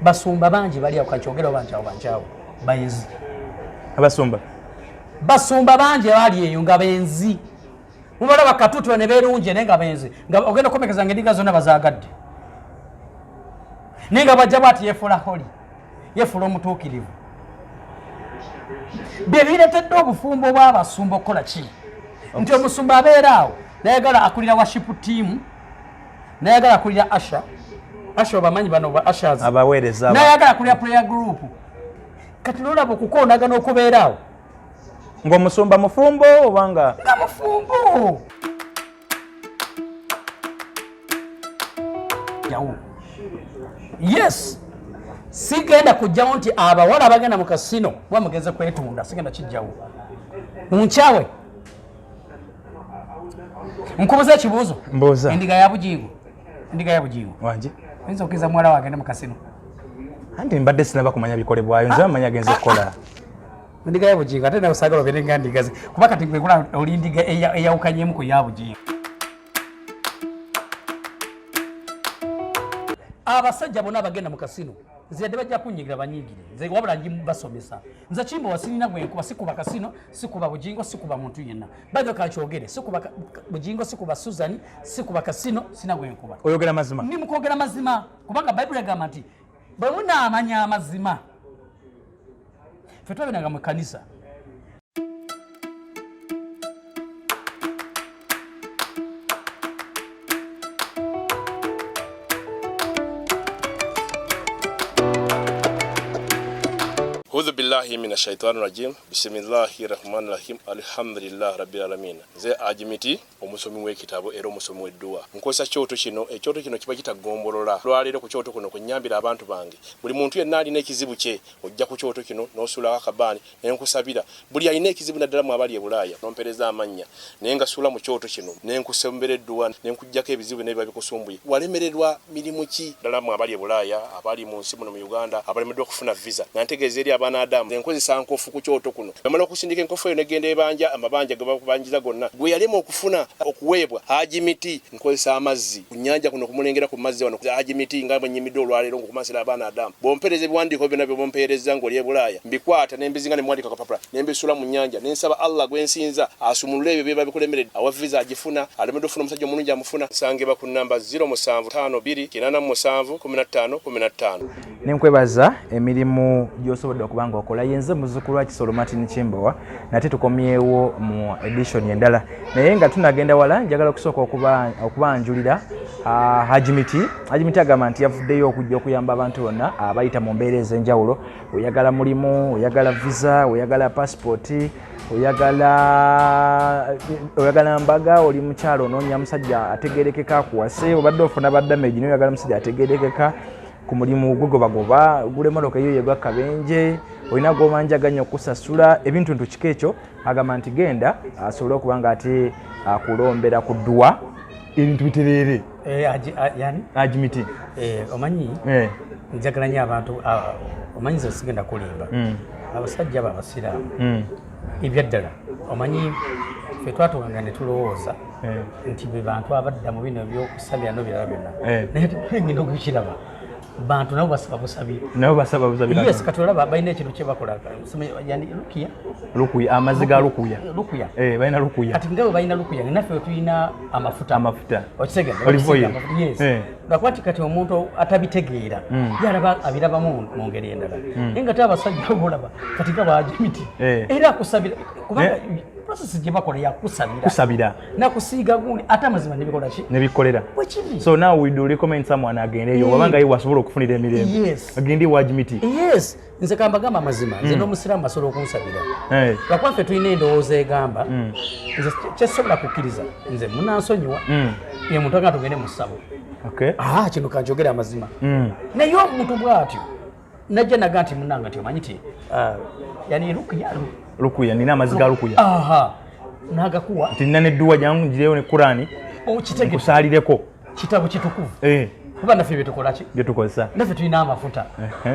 basumba bangi bali akakyogera banchawo bayenzi basumba bangi bali eyo nga benzi mubala bakatutu ne berunje nenga benzi nga ogenda komekeza ngediga zona bazagadde nenga bajja bati yefula holi yefula omutuukirivu bebiretedde obufumbo bw'abasumba okukola ki nti omusumba abeeraawo nayagala akulira worship team nayagala akulira asha obamanyi bano ba ashers abaweereza nayagala akulira prayer group kati lolaba okukoonagana okubeeraawo ng'omusumba mufumbo obanga nga mufumbo yes sigenda kujjawo nti abawala abagenda mu kasino bamugeze kwetunda sigenda kijjawo munkyawe nkubuza ekibuuzo mbuuza endiga ya bugingo wanje oyinza okkiza muwala wagende mu kasino anti mbadde sinaba kumanya bikolebwayo nze bamanya agenza okukola endiga ya bugingo ate nawe saagala obeere nga ndigazi kuba kati gwekula oli ndiga eyawukanyemu ku ya bugingo abasajja bonna abagenda mu kasino nziyadde bajja kunyigira banyigire nze wabula basomesa nze kimba wasinina gwenkuba sikuba kasino sikuba bugingo sikuba muntu yenna bado kakyogere sikuba bugingo sikuba Suzani sikuba kasino sina gwenkuba oyogera mazima ni mukogera mazima kubanga Bible yagamba nti bwe munaamanya amazima ffe twabinanga mu kanisa أعوذ بالله من الشيطان الرجيم بسم الله الرحمن الرحيم الحمد لله رب العالمين ze ajimiti omusomi w'ekitabo era omusomi w'edduwa nkozesa kyoto kino ekyoto kino kiba kitagombolola lwaleero ku kyoto kuno kunyambira abantu bange buli muntu yenna alina ekizibu kye ojja ku kyoto kino n'osuula akabaani nenkusabira buli alina ekizibu naddala mu abali e Bulaaya nompereza amannya naye nga suula mu kyoto kino nenkusembera edduwa nenkujjako ebizibu n'ebiba bikusumbuye walemererwa mirimu ki ddala mu abali e Bulaaya abali mu nsi muno mu Uganda abalemeddwa okufuna visa nantegeeza eri abaana Adamu nkozesa nkofu ku kyoto kuno bamala okusindika enkofu eyo negenda ebanja amabanja ge bakubanjiza gonna gwe yalema okufuna okuweebwa ajimiti nkozesa amazzi ku nnyanja kuno kumulengera ku mazzi wano ajimiti nga bwenyimidde olwaleero ngokumasira abaana Adamu bompereza ebiwandiiko byonna bye bompereza ng'oli e Bulaaya mbikwata nembizinga ne mwandika kapapula nembisula mu nnyanja nensaba Allah gwensinza asumulule ebyo byeba bikulemeredde awa visa agifuna alemedde ofuna omusajja omulungi amufuna sangeba ku namba 0752871515 nenkwebaza emirimu gy'osobodde okubanga okola yenze muzzukulu wa Kisolo Martin Chimbowa nate tukomyewo mu edition endala naye nga tunagenda wala njagala okusooka okubanjulira Hajimiti agamba nti yavuddeyo okujja okuyamba abantu bonna abayita mu mbeera ez'enjawulo oyagala mulimu oyagala visa oyagala passport oyagala mbaga oli mukyalo onoonya musajja ategerekeka akuwase obadde ofuna baddamage oyagala musajja ategerekeka ku mulimu gugobagoba gulemotoka eyo yegwa kabenje olina gwomanjaganya okusasula ebintu ntukiko ekyo agamba nti genda asobole okuba nga ate akulombera ku dduwa ebintu bitereere yani ajimiti omanyi njagala nnyo abantu omanyi ze sigenda kulimba abasajja babasiraamu ebyaddala omanyi ffe twatuganga ne tulowooza nti be bantu abadda mu bino ebyokusabira n'ebirala byonna naye ngenda okukiraba bantu nabo basaba busabi yes kati olaba balina ekintu kye bakola yani lukuya amazzi ga lukuya balina lukuya kati ngabo balina lukuya naffe tulina amafuta okitegedde yes bakwati kati omuntu atabitegeera yalaba abirabamu mu ngeri endala nga te abasajja obolaba kati nga bajimiti era akusabira kubanga process gye bakola yakusabira nakusiiga gundi ate amazima nebikolera so now we do recommend someone agendeyo wabanga ye wasobola okufunira emirembe agende wajimiti yes nze kambagamba amazima nze n'omusiraamu basobola okunsabira lwakwaffe tulina endowooza egamba nze kyesobola kukkiriza nze munansonyiwa ye muntu agamba tugende mu ssabo kino kanjogera amazima naye omuntu bw'atyo najja naga nti munanga nti omanyi ti yani lukuya nina amazzi ga lukuya nagakuwa nti nina nedduwa jangu njireyo ne Kurani nkusaalireko kitabo kitukuvu kuba naffe byetukolaki byetukozesa naffe tulina amafuta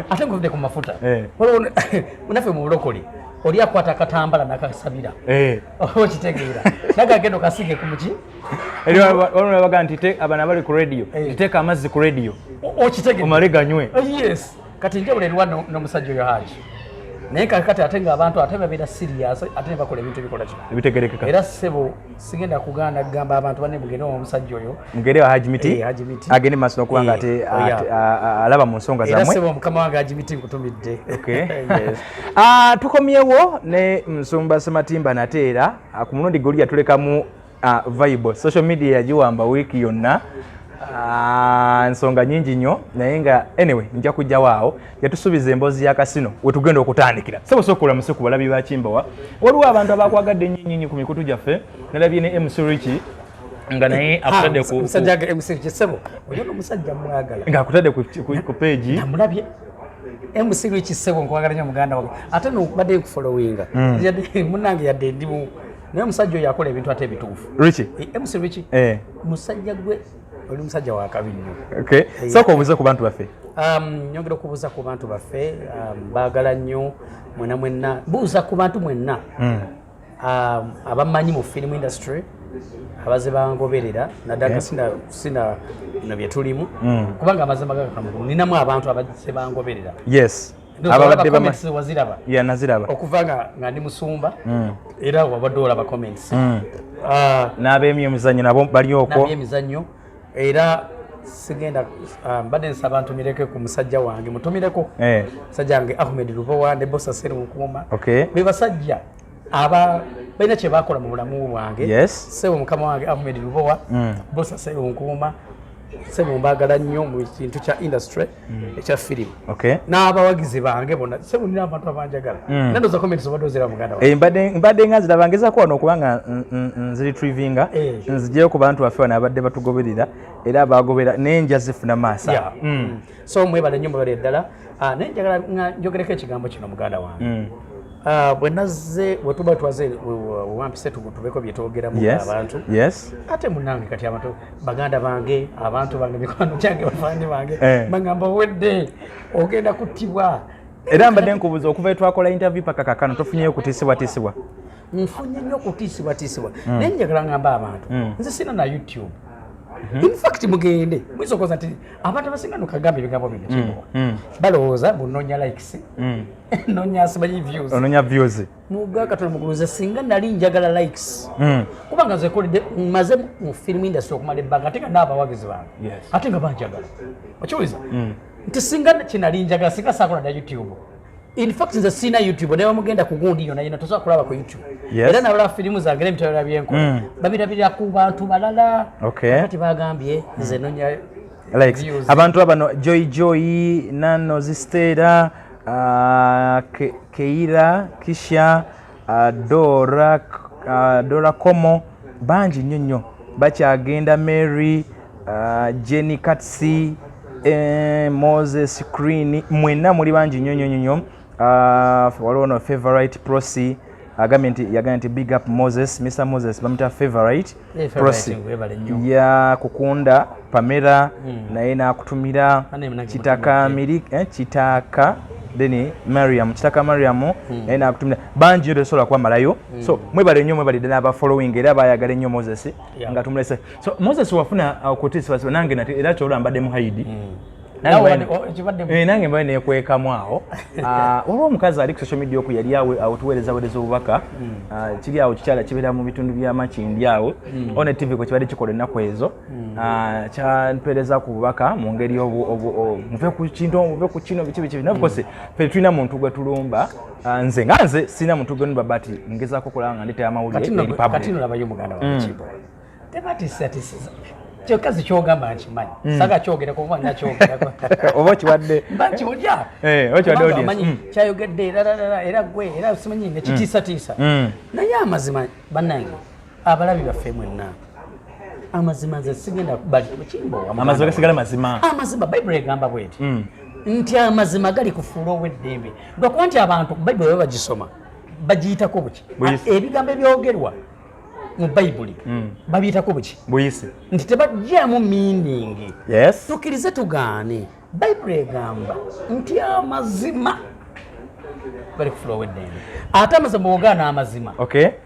ate nguvudde ku mafuta naffe mu bulokoli oli akwata akatambala nakasabira okitegeera nagagenda okasiige ku muki baga nti abana bali ku radio teeka amazzi ku radio okitegeera omale ganywe yes kati njawulo eriwa n'omusajja oyo Haji naye kakati ate nga abantu ate babeera serious ate ne bakola ebintu ebikola kino ebitegerekeka era ssebo sigenda kugaana kugamba abantu banne mugende omusajja oyo mugende wa Haji Miti agende maaso n'okubanga ate alaba mu nsonga zammwe era ssebo mukama wange Haji Miti nkutumidde tukomyewo ne Nsumba Sematimba nate era ku mulundi guli yatulekamu vibe social media yagiwamba wiiki yonna nsonga nyingi nnyo naye nga anyway nja kujja waawo yatusuubiza emboozi ya kasino wetugenda okutandikira sebosokola musiku balabi ba Kimbowa waliwo abantu abakwagadde nnyinyi ku mikutu gyaffe nalabye ne MC Richi nga naye akutadde ku musajja ga MC Richi sebo oyo musajja mwagala nga akutadde ku page namulabye MC Richi sebo nkwagala nnyo muganda wange ate no badde ku followinga munange yadde ndimu naye musajja oyo akola ebintu ate ebituufu Richi MC Richi musajja gwe oli musajja wa kabi nnyo. Okay. Soko obuze ku bantu baffe. Nyongera okubuuza ku bantu baffe, baagala nnyo mwenna buuza ku bantu mwenna. Abamanyi mu film industry, abaze bangoberera naddala sina bino bye tulimu kubanga amazima gakamu ninamu abantu abaze bangoberera. Yes. Ababadde comments waziraba. Yeah, naziraba. Okuva nga ndi musumba era wabadde olaba comments. N'ab'emizannyo nabo bali okwo. N'ab'emizannyo era sigenda mbadde nsaba ntumireko ku musajja wange mutumireko musajja wange Ahmed Lubowa ne Bossa Seru Nkuuma be basajja balina kye bakola mu bulamu bwange sebo mukama wange Ahmed Lubowa Bossa Seru Nkuuma sebo mbagala nnyo mu kintu kya industry ekya film n'abawagizi bange bonna sebo nina abantu abanjagala nandoza comments obadde ozira muganda wange mbadde nga zirabangeza ko wano okubanga nziretrievinga nzijeyo ku bantu baffe wano abadde batugoberera era abagobera nenja zifuna maasa so mwebale nnyo mubale ddala naye njagala njogereko ekigambo kino muganda wange bwe nazze bwe tuba twaze wampise tubeko bye twogeramu abantu ate munange kati abantu baganda bange abantu bange mikwano gyange bafaani bange bagamba wedde ogenda kuttibwa era mbadde nkubuuza okuva etwakola interview paka kakano tofunyeyo kutiisibwatiisibwa nfunye nnyo kutiisibwatiisibwa naye njagala ngamba abantu nze sina na YouTube in fact mugende mwisokoza nti abantu abasinga nokagamba ebigambo bino Kimbowa balowooza bunonya likes nonya simanyi views ononya views muga katono muguluze singa nali njagala likes kubanga nze kolide maze mu film industry okumala ebbanga ate nga n'abawagizi bange ate nga banjagala okiwuliza nti singa kinali njagala singa saakola na YouTube. In fact nze sina YouTube naye mugenda ku gundi yona yina tosobola kulaba ku YouTube era nalaba firimu zange n'emitala byenkola babirabira ku bantu balala kati bagambye nze nonya likes abantu abano Joy Nano Zistera Keira Kisha Dora Komo banji nnyo bakyagenda Mary Jenny Katsi Moses Green mwenna muli banji nnyo waliwo no favorite Prosi yagambye nti big up Moses Mr. Moses bamuta favorite Prosi ya kukunda Pamela naye nakutumira kitaka deni Mariam kitaka Mariam naye nakutumira banji yo tesobola kwamalayo so mwebale nnyo mwebale ddala aba following era bayagala nnyo Moses nga tumulese so Moses wafuna okutisibwa nange nati era kyola mbadde muhaidi nange mbaye nekwekamu awo waliwo omukazi ali ku social media oku yali awo awutuweereza obubaka kiri awo kikyala kibeera mu bitundu bya Makindi awo one TV kwe kibadde kikola ennaku ezo kyampeereza ku bubaka mu ngeri muve ku kintu muve ku kino biki nabukose ffe tulina muntu gwe tulumba nze sina muntu gwe nulumba bati ngezaako okulaba nga ndetera amawulire kati nolabayo muganda wa Kimbowa tebatisatisiza kyokazi kyogamba nkimanyi saga kyogerako oba nakyogerako oba kiwadde bakiwulya amanyi kyayogedde era gwe era simanyi nekitiisatiisa naye amazima bannange abalabi baffe mwenna amazima nze sigenda Kimbowa amazima gasigala mazima bayibuli egamba bweti nti amazima gali kufuula ow'eddembe lwakuba nti abantu bayibuli bwe bagisoma bagiyitako buki ebigambo ebyogerwa mu bayibuli babiyitako buki buyisi nti tebajjamu meaning yes tukkirize tugaane bayibuli egamba nti amazima gali kufuula ow'eddembe ate amazima ogaana amazima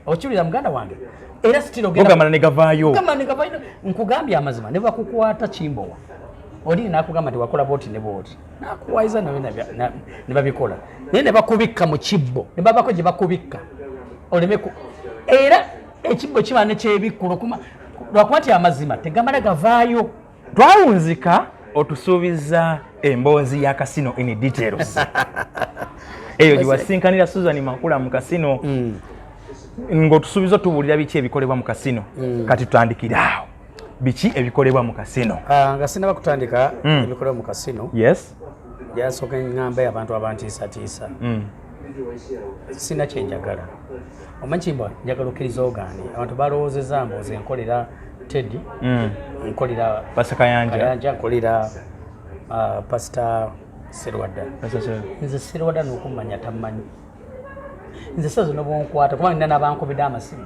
okiwulira muganda wange era ogamala ne gavaayo nkugambye amazima ne bakukwata Kimbowa oli nakugamba nti wakola boti ne boti nakuwaiza nawe ne babikola naye ne bakubikka mu kibbo ne babako gye bakubikka olemeku era ekibbo kiba ne kyebikkulo lwakuba nti amazima tegamala gavaayo twawunzika otusuubiza emboozi ya kasino in details eyo giwasinkanira Susan Makula mu kasino ng'otusuubiza otubuulira biki ebikolebwa mu kasino kati tutandikira awo biki ebikolebwa mu kasino nga sinaba kutandika ebikolebwa mu kasino yes yasooka ngamba abantu abantiisatiisa sina kyenjagala omanyikimbwa njagala okkiriza ogaani abantu balowoozezza mboozi enkolera Teddy nkolera Pastor Kayanja nkolera Pastor Serwadda nze Serwadda n'okumanya tamanyi nze sazo n'obwonkwata kubanga nina n'abankubidde amasimu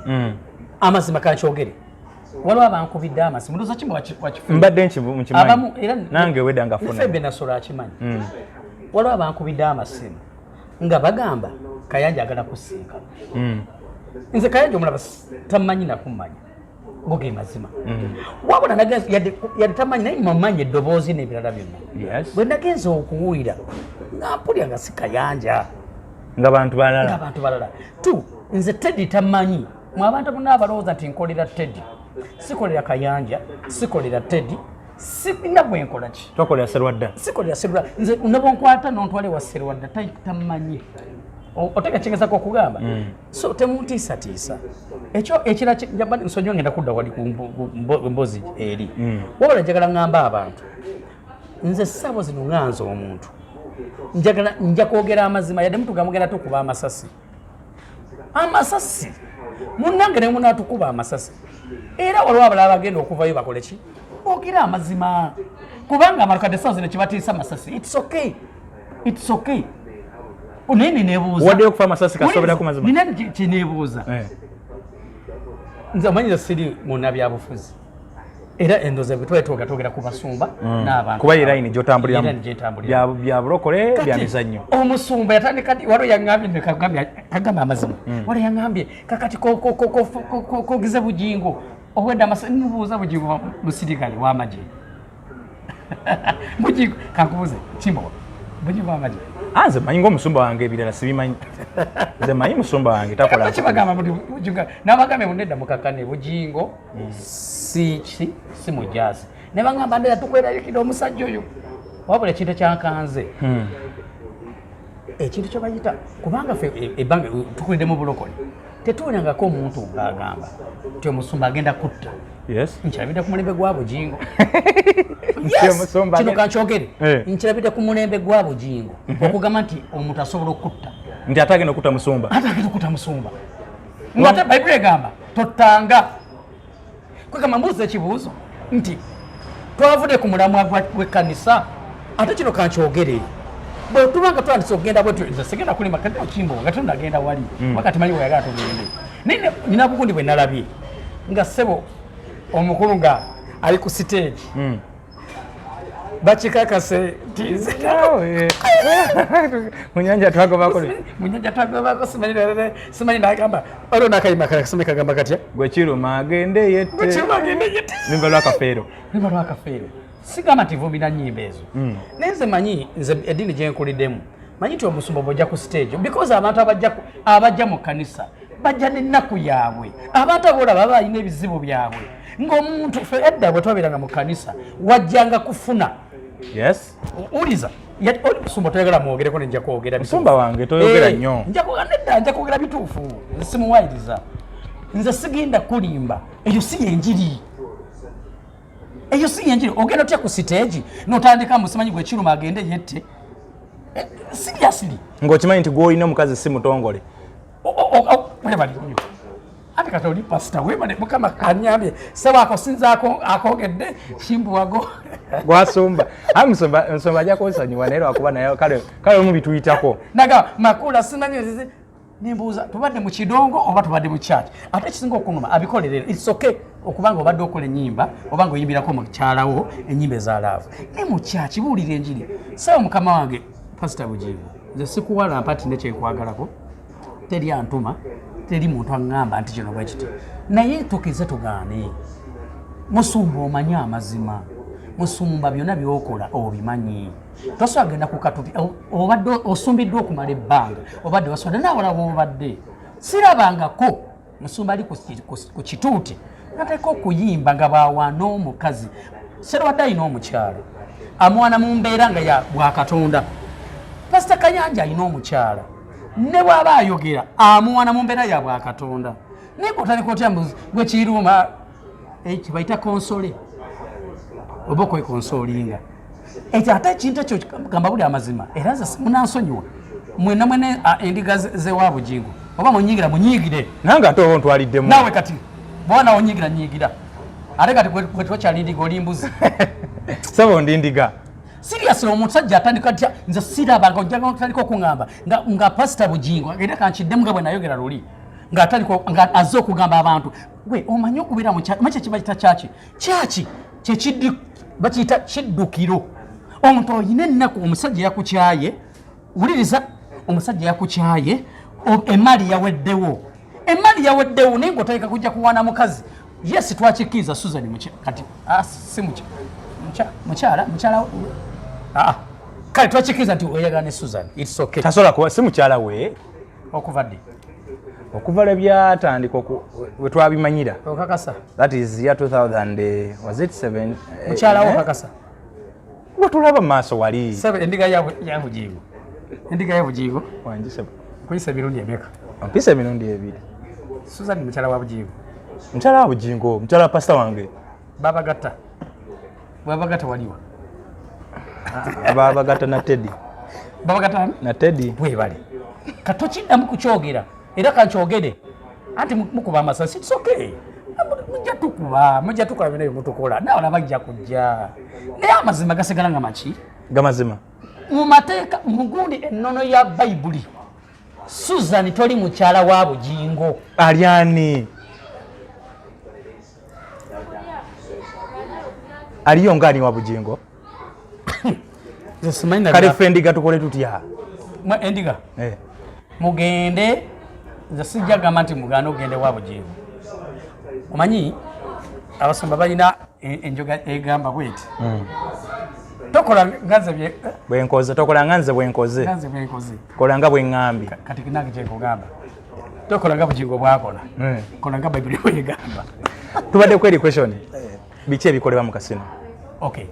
amazima kankyogere waliwo abankubidde amasimu ndoza kimu wakifu mbadde nkimanyi nange wedda nga funa febe nasola akimanyi waliwo abankubidde amasimu nga bagamba Kayanja agala kusinka nze Kayanja omulaba tamanyi nakumanya goge mazima wabona nagenze yadde tamanyi naye mamanyi eddoboozi n'ebirala byonna bwe nagenze okuwulira nampulya nga si Kayanja nga bantu balala tu nze Teddy tamanyi mwe abantu bonna abalowooza nti nkolera Teddy sikolera Kayanja sikolera Teddy sina bwenkola ki twakolera Serwadda sikolera Serwadda nze nabonkwata nontwale wa Serwadda tamanyi oteka kingezako okugamba so temuntiisatiisa ekyo ekira nsonyiwa ngenda kudda wali ku mbozi eri wabula njagala ngamba abantu nze ssabo zino nganza omuntu nja kwogera amazima yadde mutugamugenda tukuba amasasi munnange ne munaatukuba amasasi era waliwo abalala bagenda okuvayo bakole ki boogera amazima kubanga amalukadde ssaawa zino kibatiisa amasasi it's okay unene nebuuza wadde okufa amasasi kasobera ku mazima nina kyenebuuza nze omanyiza siri munnabyabufuzi era endoza bwetwetwogera ku basumba n'abantu kuba iraini gyotambuliramu bya bulokole bya mizannyo omusumba yatandika waliwo yaŋŋambye kagamba amazima waliwo yaŋŋambye kakati kogize Bugingo owedda nibuuza Bugingo musirikale w'amagye Bugingo kankubuuze kimbo Bugingo w'amagye nze manyi ng'omusumba wange ebirala sibimanyi nze manyi musumba wange takola kibagamba Bugingo n'abagambe munedda mukakane Bugingo si mujazi ne bagamba ndera tukweraliikira omusajja oyo wabula ekintu kyankanze ekintu kye bayita kubanga ffe ebbanga tukulidde mu bulokole tetuwulirangako omuntu ng'agamba nti omusumba agenda kutta nkirabidde ku mulembe gwa Bugingo kino kankyogere nkirabidde ku mulembe gwa Bugingo okugamba nti omuntu asobola okutta nti atagenda okutta musumba ngate Bayibuli egamba tottanga kwegamba mbuuza ekibuuzo nti twavudde ku mulamwa gw'ekkanisa ate kino kankyogere bwe tubanga twandise okugenda bwetu nze sigenda kulima kati okimbo nga tunagenda wali wakati manyi weyagala tugende naye nina bugundi bwe nalabye nga ssebo omukulu nga ali ku stage bakikakase ntize munyanja twagobako simanyi nagamba waliwo nakayima kasome kagamba katya gwekiruma agende yette nimba lwakafeero sigamba nti vumira nnyimba ezo naye nze manyi nze eddiini gyenkuliddemu manyi ti omusumba bwojja ku stage because abantu abajja mu kkanisa bajja n'ennaku yaabwe abantu abolaba balina ebizibu byabwe ng'omuntu ffe edda bwe twabeeranga mu kkanisa wajjanga kufuna uliza omusumba toyagala mwogereko nenja kwogera musumba wange toyogera nnyo nja kwogera bituufu nze simuwayiriza nze sigenda kulimba eyo si yenjiri ogenda otya ku siteegi n'otandika musimanyi gwekiruma agende yette seriously ng'okimanyi nti gw'olina omukazi si mutongole ate kati oli pasita webale mukama kanyambye sebo akosinzaako akogedde kimbuwago gwasumba nsumba ajja kunsonyiwa naye lwakuba naye kale omu bituyitako naga makula simanyi nimbuuza tubadde mu kidongo oba tubadde mu kyaki ate ekisinga okunuma abikolerera it's okay okubanga obadde okola ennyimba obanga oyimbirako mukyalawo ennyimba ezalaavu ne mu kyaki buulira enjiri sebo mukama wange pasita Bugingo nze sikuwalampa ti nekyekwagalako teri antuma teri muntu aŋŋamba nti kino bwe kiti naye tukize tugaane musumba omanye amazima musumba byonna byokola obimanyi tosobola genda ku katubi obadde osumbiddwa okumala ebbanga obadde wasonda naawala bwobadde sirabangako musumba ali ku kituuti nateeka okuyimba nga bawaana omukazi serwadde alina omukyala amwana mu mbeera nga ya bwakatonda pasita Kanyanja alina omukyala ne bw'aba ayogera amuwana mu mbeera ya bwakatonda naye kotandika otya gwe kiruuma kibayita konsole oba okwekonsoolinga ekyo ate ekintu ekyo gamba buli amazima era nze munansonyiwa mwena mwene endiga zewa Bugingo oba munyiigire nange ate oba ntwaliddemu naawe kati bwana onyiigira ate kati gwe twakyali oli mbuzi saba ndi ndiga seriously omusajja atandika atya nze sirabanga ojjaga otandika okuŋŋamba nga pasita Bugingo era kankiddemu nga bwe nayogera luli nga azze okugamba abantu gwe omanyi okubeera mu kyaki kibayita kyaki bakiyita kiddukiro omuntu oyina ennaku omusajja yakukyaye wuliriza omusajja yakukyaye emali yaweddewo naye ngaotandika kujja kuwaana mukazi yes twakikkiriza Susan kati si mukyala kale twakikkiriza nti oyagala ne Susan it's okay tasobola kuba si mukyala we okuva ddi okuva lwe byatandika we twabimanyira okakasa that is year 2000 was it 7 mukyala wo okakasa watulaba mu maaso wali endiga ya Bugingo wanjise kuyisa emirundi emeka mpisa emirundi ebiri Susan mukyala wa Bugingo mukyala wa pasita wange babagatta waliwa babagatta na Teddy babagatta na Teddy bwe bali katokiddamu kukyogera era kankyogere anti mukuba amasasi it's okay mujja tukola bino byemutukola nawala bajja kujja naye amazima gasigala nga maki gamazima mu mateeka mu gundi ennono ya Bayibuli Susan toli mukyala wa Bugingo alyani aliyo ngani wa Bugingo kale ffe endiga tukole tutya endiga mugende nze sijja gamba nti muganda ogende wa Bugingo omanyi abasumba balina enjoga egamba bweti tokola nganze bwenkoze tokola nganze bwenkoze kola nga bweŋŋambye kati kinange kyekugamba tokola nga Bugingo bwakola kola nga Bayibuli bwegamba tubadde kweri question biki ebikolebwa mu kasino okay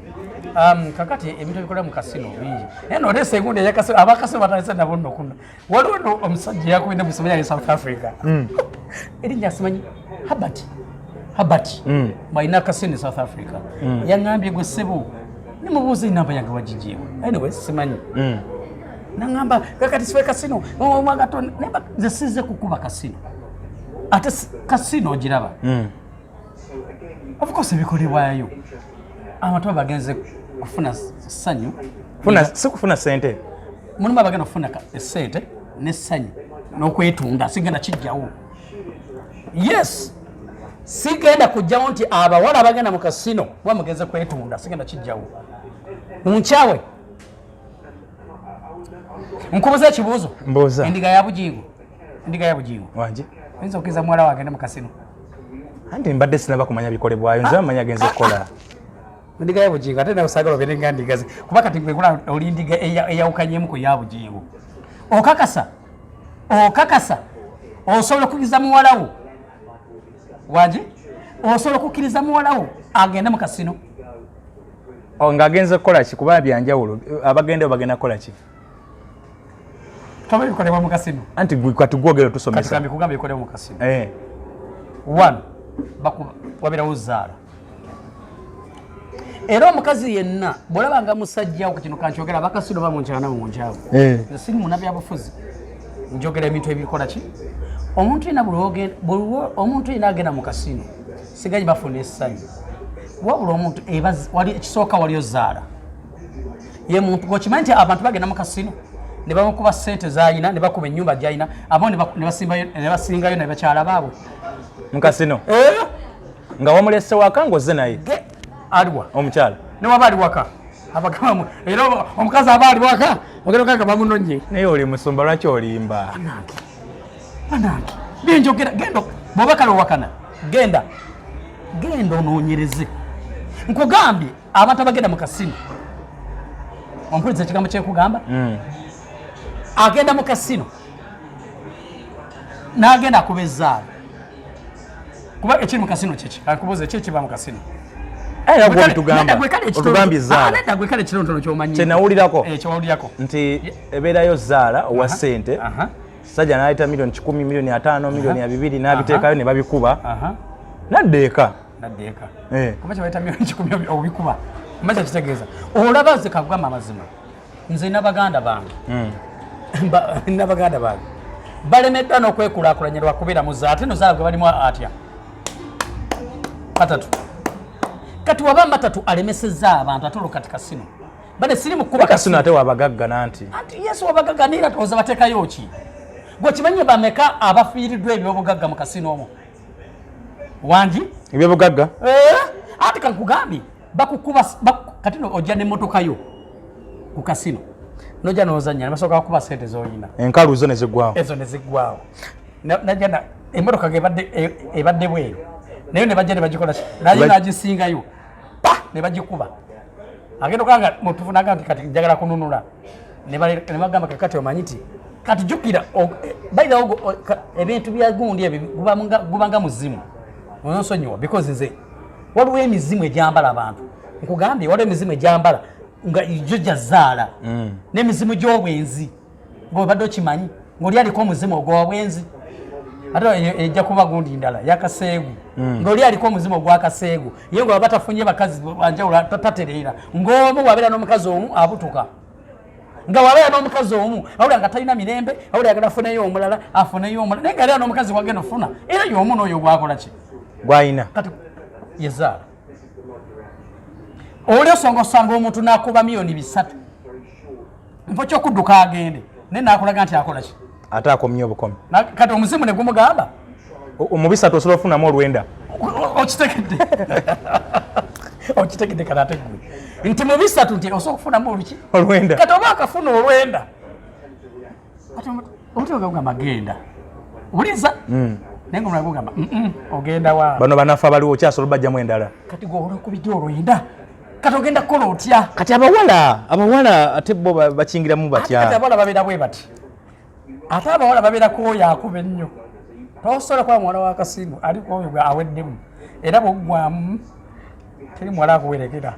kakati ebintu ebikola mu kasino bingi naye nolesa engundi eyakasino abakasino batalese nabo nno kuno waliwo omusajja yakubinde mu somero ya South Africa erinnya simanyi Habert balina kasino South Africa yaŋŋambye gwe ssebo nimubuuza enamba yange wagigiyewo anyway simanyi naŋŋamba kakati sife kasino nze sizze kukuba kasino ate kasino ogiraba of course ebikolebwayo abantu bagenze kufuna ssanyu si kufuna sente mulimu abagenda kufuna esente n'essanyu n'okwetunda sigenda kijjawo yes sigenda kujjawo nti abawala abagenda mu kasino kuba mugenze kwetunda sigenda kijjawo munkyawe nkubuza ekibuuzo mbuuza endiga ya Bugingo wanje oyinza okukiriza muwala wagende mu kasino anti mbadde sinaba kumanya bikolebwayo nze bamanyi agenze kukola endiga ya Bugingo ate nawe osagala obeere nga ndigazi kuba kati gwekula oli ndiga eyawukanyemu ku ya Bugingo okakasa osobola okukkiriza muwalawo wanje osobola okukkiriza muwalawo agende mu kasino ng'agenze kukola ki kuba byanjawulo abagenda bagenda kukola ki toba bikolebwa mu kasino anti kati gwogera tusomesa kati kugamba bikolebwa mu kasino one wabeerawo zaala era omukazi yenna bwolabanga musajjawo kino kankyogera abakasino bamunkyana munkyawo siri munabyabufuzi njogera ebintu ebikola ki omuntu yina agenda mu kasino sigaji bafuna essanyu wabula omuntu ekisooka waliyo zaala ye muntu gokimanyi nti abantu bagenda mu kasino ne bamukuba ssente z'alina ne bakuba ennyumba gy'alina abo ne basingayo ne bakyala baabwe mu kasino nga wamulese waka ng'ozze naye aliwa omukyala ne waba ali waka abagamu era omukazi aba ali waka ogenda okagamba munonye naye oli musumba lwaki olimba banange byenjogera genda bw'oba kale owakana genda onoonyereze nkugambye abantu abagenda mu kasino ompuliriza ekigambo kyekugamba agenda mu kasino n'agenda akuba ezzaala kuba ekiri mu kasino kiki akubuuza ekiri kiba mu kasino otugambye ezzaala gwe kale kirontono kyomanyi kyenawulirako nti ebeerayo zzaala owa ssente sajja n'ayita milioni 10 milioni 5 milioni 200 n'abiteekayo ne babikuba naddeeka kuba kyebayita milioni 10 obikuba maze kitegeeza olaba nze kagwama amazima nze n'abaganda bange balemeddwa n'okwekulaakulanya lwakubeera mu zaala ate no zaala gwe balimu atya matatu kati waba matatu alemesezza abantu ate olwo kati kasino bane siri mu kuba kasino ate wabagagga nanti yesu wabagagga niira toza bateekayo ki gwe kimanyi bameka abafiiriddwa ebyobugagga mu kasino omwo wangi ebyobugagga ate kankugambye bakukuba kati no ojja n'emmotoka yo ku kasino nojja n'ozannya ne basooka kukuba sente z'olina enkalu zo ne ziggwawo ezo ne ziggwawo najja emmotoka ebadde bweru naye ne bajja ne bagikola naye nagisingayo ne bagikuba agenda okanga mutufunaga nti kati njagala kununula ne bagamba kati omanyi ti kati jjukira bayirawo ebintu bya gundi ebyo gubanga muzimu onsonyiwa because nze waliwo emizimu egyambala abantu nkugambye waliwo emizimu egyambala nga jo jazzaala n'emizimu gy'obwenzi ng'obadde okimanyi ng'oli aliko omuzimu ogw'obwenzi ate ejja kuba gundi ndala yakaseegu ng'oli aliko omuzimu ogwakaseegu ye nga waba tafunye bakazi banjawulo tatereera ng'omu wabeera n'omukazi omu abutuka nga wabeera n'omukazi omu awulira nga talina mirembe awulira agenda afuneyo omulala afuneyo omulala naye nga aliera n'omukazi wagenda ofuna era y'omu n'oyo gwakola ki gwayina kati yezaala oli osanga omuntu n'akuba miliyoni 3 mpo kyokudduka agende naye n'akulaga nti akola ki ate akomye obukomi kati omuzimu ne gumugamba mu 3 osobola okufunamu olwenda okitegedde kati ate gwe nti mu 3 nti osobola okufunamu oluki olwenda kati oba akafuna olwenda omutima gagamba genda uliza naye nga omulala gugamba ogenda wa bano banafu abaliwo okyasobola bajjamu endala kati gwe olwokubidde olwenda kati ogenda kukola otya kati abawala ate bo bakingiramu batya kati abawala babeera bwe bati ate abawala babeera kuoyo akuba ennyo tosobola kuba muwala wa kasimu aliko oyo gwe aweddemu era bwogwamu teri muwala akuwerekera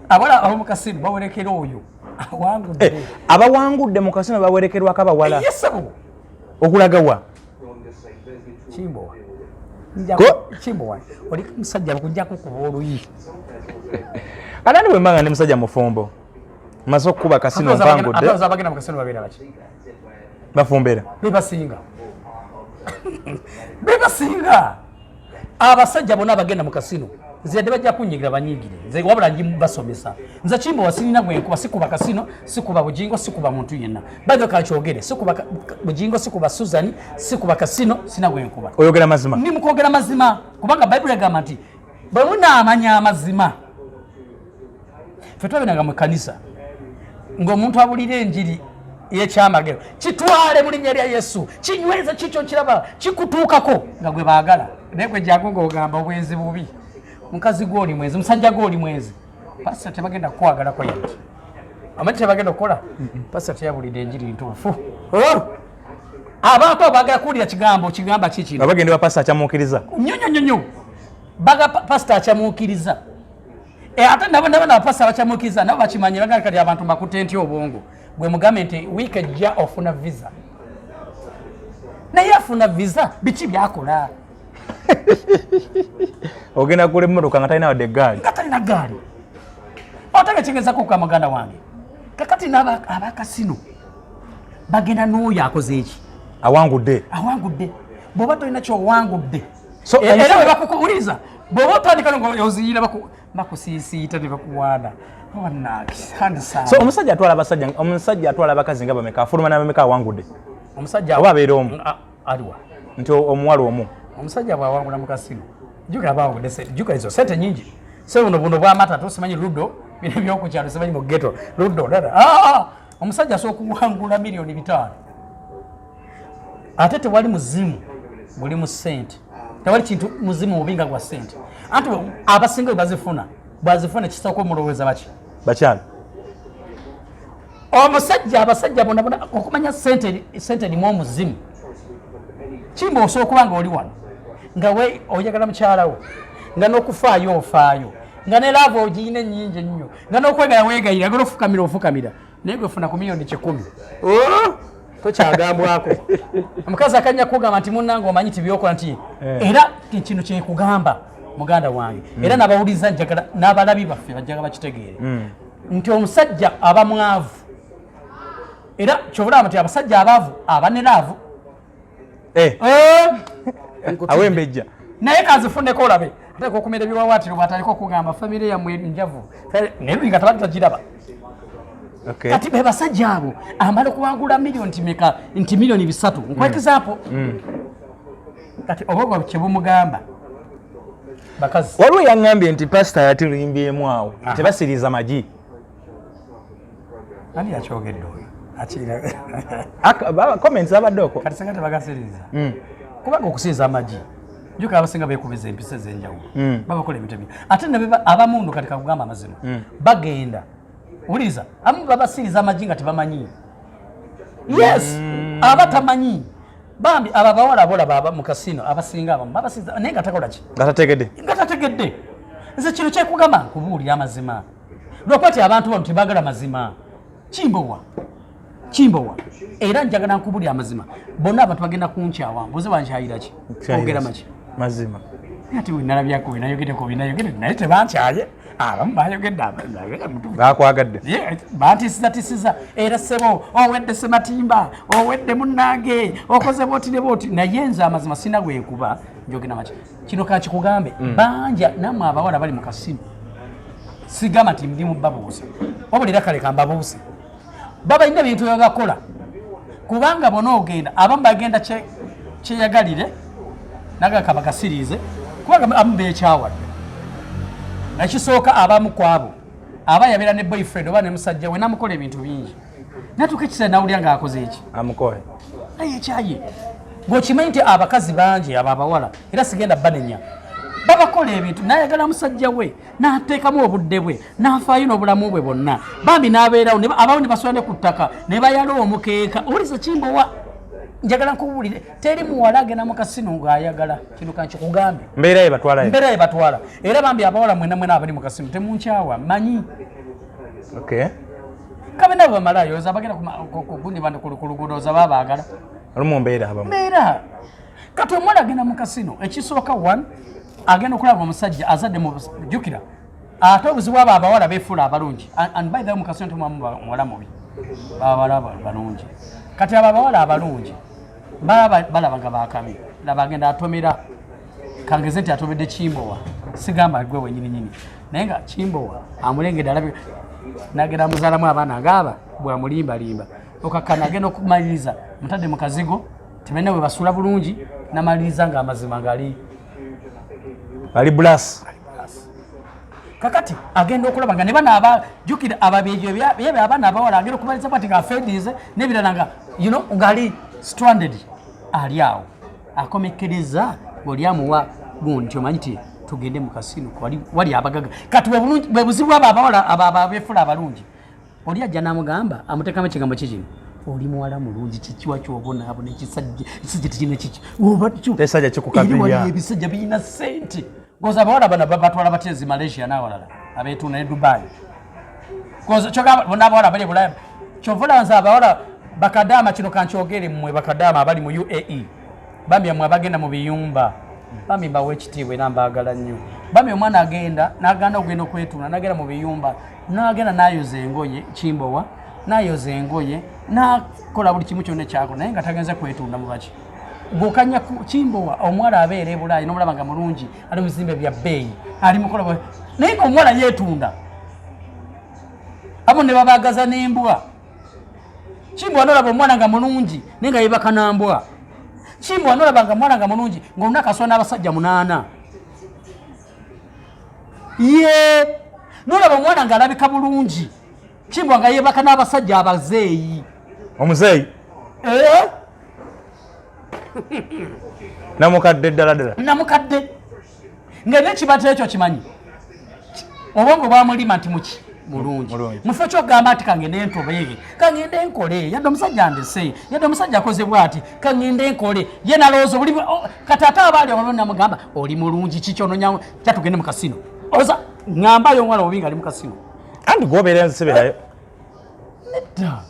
abawala ab'omu kasimu bawerekera oyo awangudde abawangudde mu kasino bawerekerwako abawala yesebo okulagawa kimbowa kimbowa oli musajja bakujjako kuba oluyi anani bwe mbanga ndi musajja mufumbo maze okukuba kasino mpangudde abagenda mu kasino babeera baki bafumbera bebasinga abasajja bonna abagenda mu kasino nziyadde bajja kunyigira banyigire nze wabula basomesa nze kimbo wasinina gwenkuba sikuba kasino sikuba bugingo sikuba muntu yenna bado kakyogere sikuba bugingo sikuba Suzani sikuba kasino sina gwenkuba oyogera mazima ndi mukogera mazima kubanga Bible yagamba nti bwe munaamanya amazima ffe twabinaga mu kanisa ng'omuntu abulira enjiri yekyamagero kitwale mu linnya lya Yesu kinyweza kikyo kiraba kikutuukako nga gwe baagala naye gwe jago ng'ogamba obwenzi bubi mukazi gw'oli mwezi musajja gw'oli mwezi pasita tebagenda kukwagalako yanti amanyi tebagenda okukola pasita teyabulidde enjiri ntuufu abantu abaagala kuwulira kigambo kigamba kikino abagenda ba pasita akyamuukiriza nyonyonyonyo baga pasita akyamuukiriza ate nabo abapasita abakyamuukiriza nabo bakimanyi bagala kati abantu bakutte ntya obwongo gwe mugambe nti wiiki ejja ofuna visa naye afuna visa biki byakola ogenda kugula emmotoka nga talina wadde eggaali nga talina gaali otange kigezako kuka muganda wange kakati n'abakasino bagenda n'oyo akoze eki awangudde bw'oba tolina kyowangudde era bwe bakukuwuliza bw'oba otandika ng'oziira bakusiisiita ne bakuwaana so omusajja atwala abakazi nga bameka afuluma n'abameka awangudde omusajja oba abeera omu aliwa nti omuwala omu omusajja bw'awangula mu kasino jjukira bawangudde jjukira ezo sente nyingi so buno bw'amata tosimanyi luddo bino ebyokukyalo simanyi mu ghetto luddo omusajja asooka okuwangula miliyoni 5 ate tewali muzimu guli mu ssente tewali kintu muzimu mubi nga gwa ssente anti abasinga bwe bazifuna bwazifuna kisoko muloweza bakyala omusajja abasajja bonna okumanya sente limu omuzimu kimba osobola okuba nga oli wano nga we oyagala mukyalawo nga n'okufaayo ofaayo nga ne laava ogiyina ennyingi ennyo nga n'okwegaya weegayira nga ofukamira naye gwefuna ku miliyoni 100 tokyagambwako omukazi akanya kugamba nti munnange omanyi tibyokola nti era kino kyekugamba muganda wange era nabawuliza njagala n'abalabi baffe bajjaga bakitegeere nti omusajja aba mwavu era kyobulaba nti abasajja abaavu abaneraavu awembejja naye kazifundeko olabe ateka okumira ebiwawaatiro bwataliko okugamba famire yammwe njavu naye nga tabatagiraba kati be basajja abo amala okuwangula miliyoni timeka nti miliyoni 3 nkwekizaapo kati obwogwa kyebumugamba bakazi waliwo yaŋŋambye nti pasita yatiruyimbyemu awo tebasiriza magi ani yakyogedde oyo comments abaddeko kati singa tebagasiriza kubanga okusiriza amagi njuka abasinga beekubiza empisa ez'enjawulo babakola ebintu ebyo ate abamundu kati kakugamba amazima bagenda uliza amu babasiriza amagi nga tebamanyi yes abatamanyi bambi ababawala abola baba mu kasino abasinga abamu babasiriza naye nga takola ki nga tategedde nze kino kyekugamba nkubuulira amazima lwokwati abantu bano tebagala mazima kimbowa era njagala nkubuulira amazima bonna abantu bagenda kunkyawa mbuze bankyayira ki ogera maki mazima ati winalabyako winayogedeko naye tebankyaye abamu bayogedde bakwagadde bantisizatisiza era ssebo owedde Sematimba owedde munnange okoze booti ne booti naye nze amazima sina gwekuba njogera maki kino kakikugambe banja nammwe abawala bali mu kasino sigamba nti ndi mu babuuzi wabulira kale kambabuuzi baba ina bintu byebakola kubanga bona ogenda abamu bagenda kyeyagalire nagaka bagasirize kubanga abamu bekyawadde ekisooka abamu kwabo aba yabeera ne boyfriend oba ne musajja we namukola ebintu bingi natuka ekisera nawulira nga akoze eki amukoye naye ekyaye bw'okimanyi nti abakazi bangi abo abawala era sigenda banenya babakola ebintu nayagala musajja we n'ateekamu obudde bwe n'afaayo n'obulamu bwe bwonna bambi n'abeerawo abawo ne basula ne ku ttaka ne bayala omukeeka owuliza kimbowa njagala nkubuulire teri muwala agenda mu kasino ng'ayagala kino kankikugambe mbeera ye batwala era bambi abawala mwena abali mu kasino temunkyawa manyi kabe nabo bamalayo oza bagenda kugundi bandi ku luguudo oza babaagala olumu mbeera kati omwana agenda mu kasino ekisooka 1 agenda okulaba omusajja azadde mujjukira ate obuzibu abo abawala beefuula abalungi and by the way mu kasino temwamu muwala mubi babawala balungi kati abo abawala abalungi balaba nga bakami laba agenda atomera kangeze nti atomedde kimbowa sigamba gwe wenyininyini naye nga kimbowa amulengedde alabe nagenda amuzaalamu abaana agaaba bwamulimbalimba okakkana agenda okumaliriza mutadde mu kazigo tibalina bwe basula bulungi namaliriza nga amazima ngali bulas kakati agenda okulaba nga ne bana jukira ababejo byebe abaana abawala agenda okumaliriza bati nga fedize nebirala nga ngali stranded ali awo akomekereza oli amuwa gundi omanyi ti tugende mu kasino wali abagaga kati bwe buzibu abo abawala ababefula abalungi oli ajja n'amugamba amuteekamu ekigambo kikino oli muwala mulungi kikiwa kyobonaabona ekisajja tekirina kiki tesajja kikukabirya ebisajja birina ssente goza abawala bano batwala batezi Malaysia n'awalala abeetuna ne Dubai bona abawala bali bulaya kyovula nze abawala bakadaama kino kankyogere mmwe bakadaama abali mu UAE bambi amwe abagenda mu biyumba bambi mbawe ekitiibwa era mbaagala nnyo bambi omwana agenda n'agenda okugenda okwetuna n'agenda mu biyumba n'agenda n'ayoza engoye kimbowa n'ayoza engoye n'akola buli kimu kyonna ekyako naye nga tagenze kwetunda mu baki bw'okanya kimbowa omuwala abeera ebulaayi n'omulaba nga mulungi ali mu bizimbe bya bbeeyi ali mukola naye nga omuwala yeetunda abo ne babaagaza n'embwa kimbowa n'olaba omwana nga mulungi naye nga yeebaka nambwa kimbowa n'olaba nga omwana nga mulungi ng'olina akaswa n'abasajja 8 n'olaba omwana ng'alabika bulungi kimbowa nga yeebaka n'abasajja abazeeyi omuzeeyi namukadde ddala namukadde nga n'ekibata ekyo kimanyi obwongo bwamulima nti muki mulungi mufo kyogamba ati kangende ntobeye kangende nkole yadde omusajja ndese yadde omusajja akoze bwati kangende nkole ye nalowooza buli katata abaali abaloni namugamba oli mulungi kikyononya kyatugende mu kasino oza ŋŋambayo omwana obubi nga ali mu kasino andi gwobeera nziseberayo nedda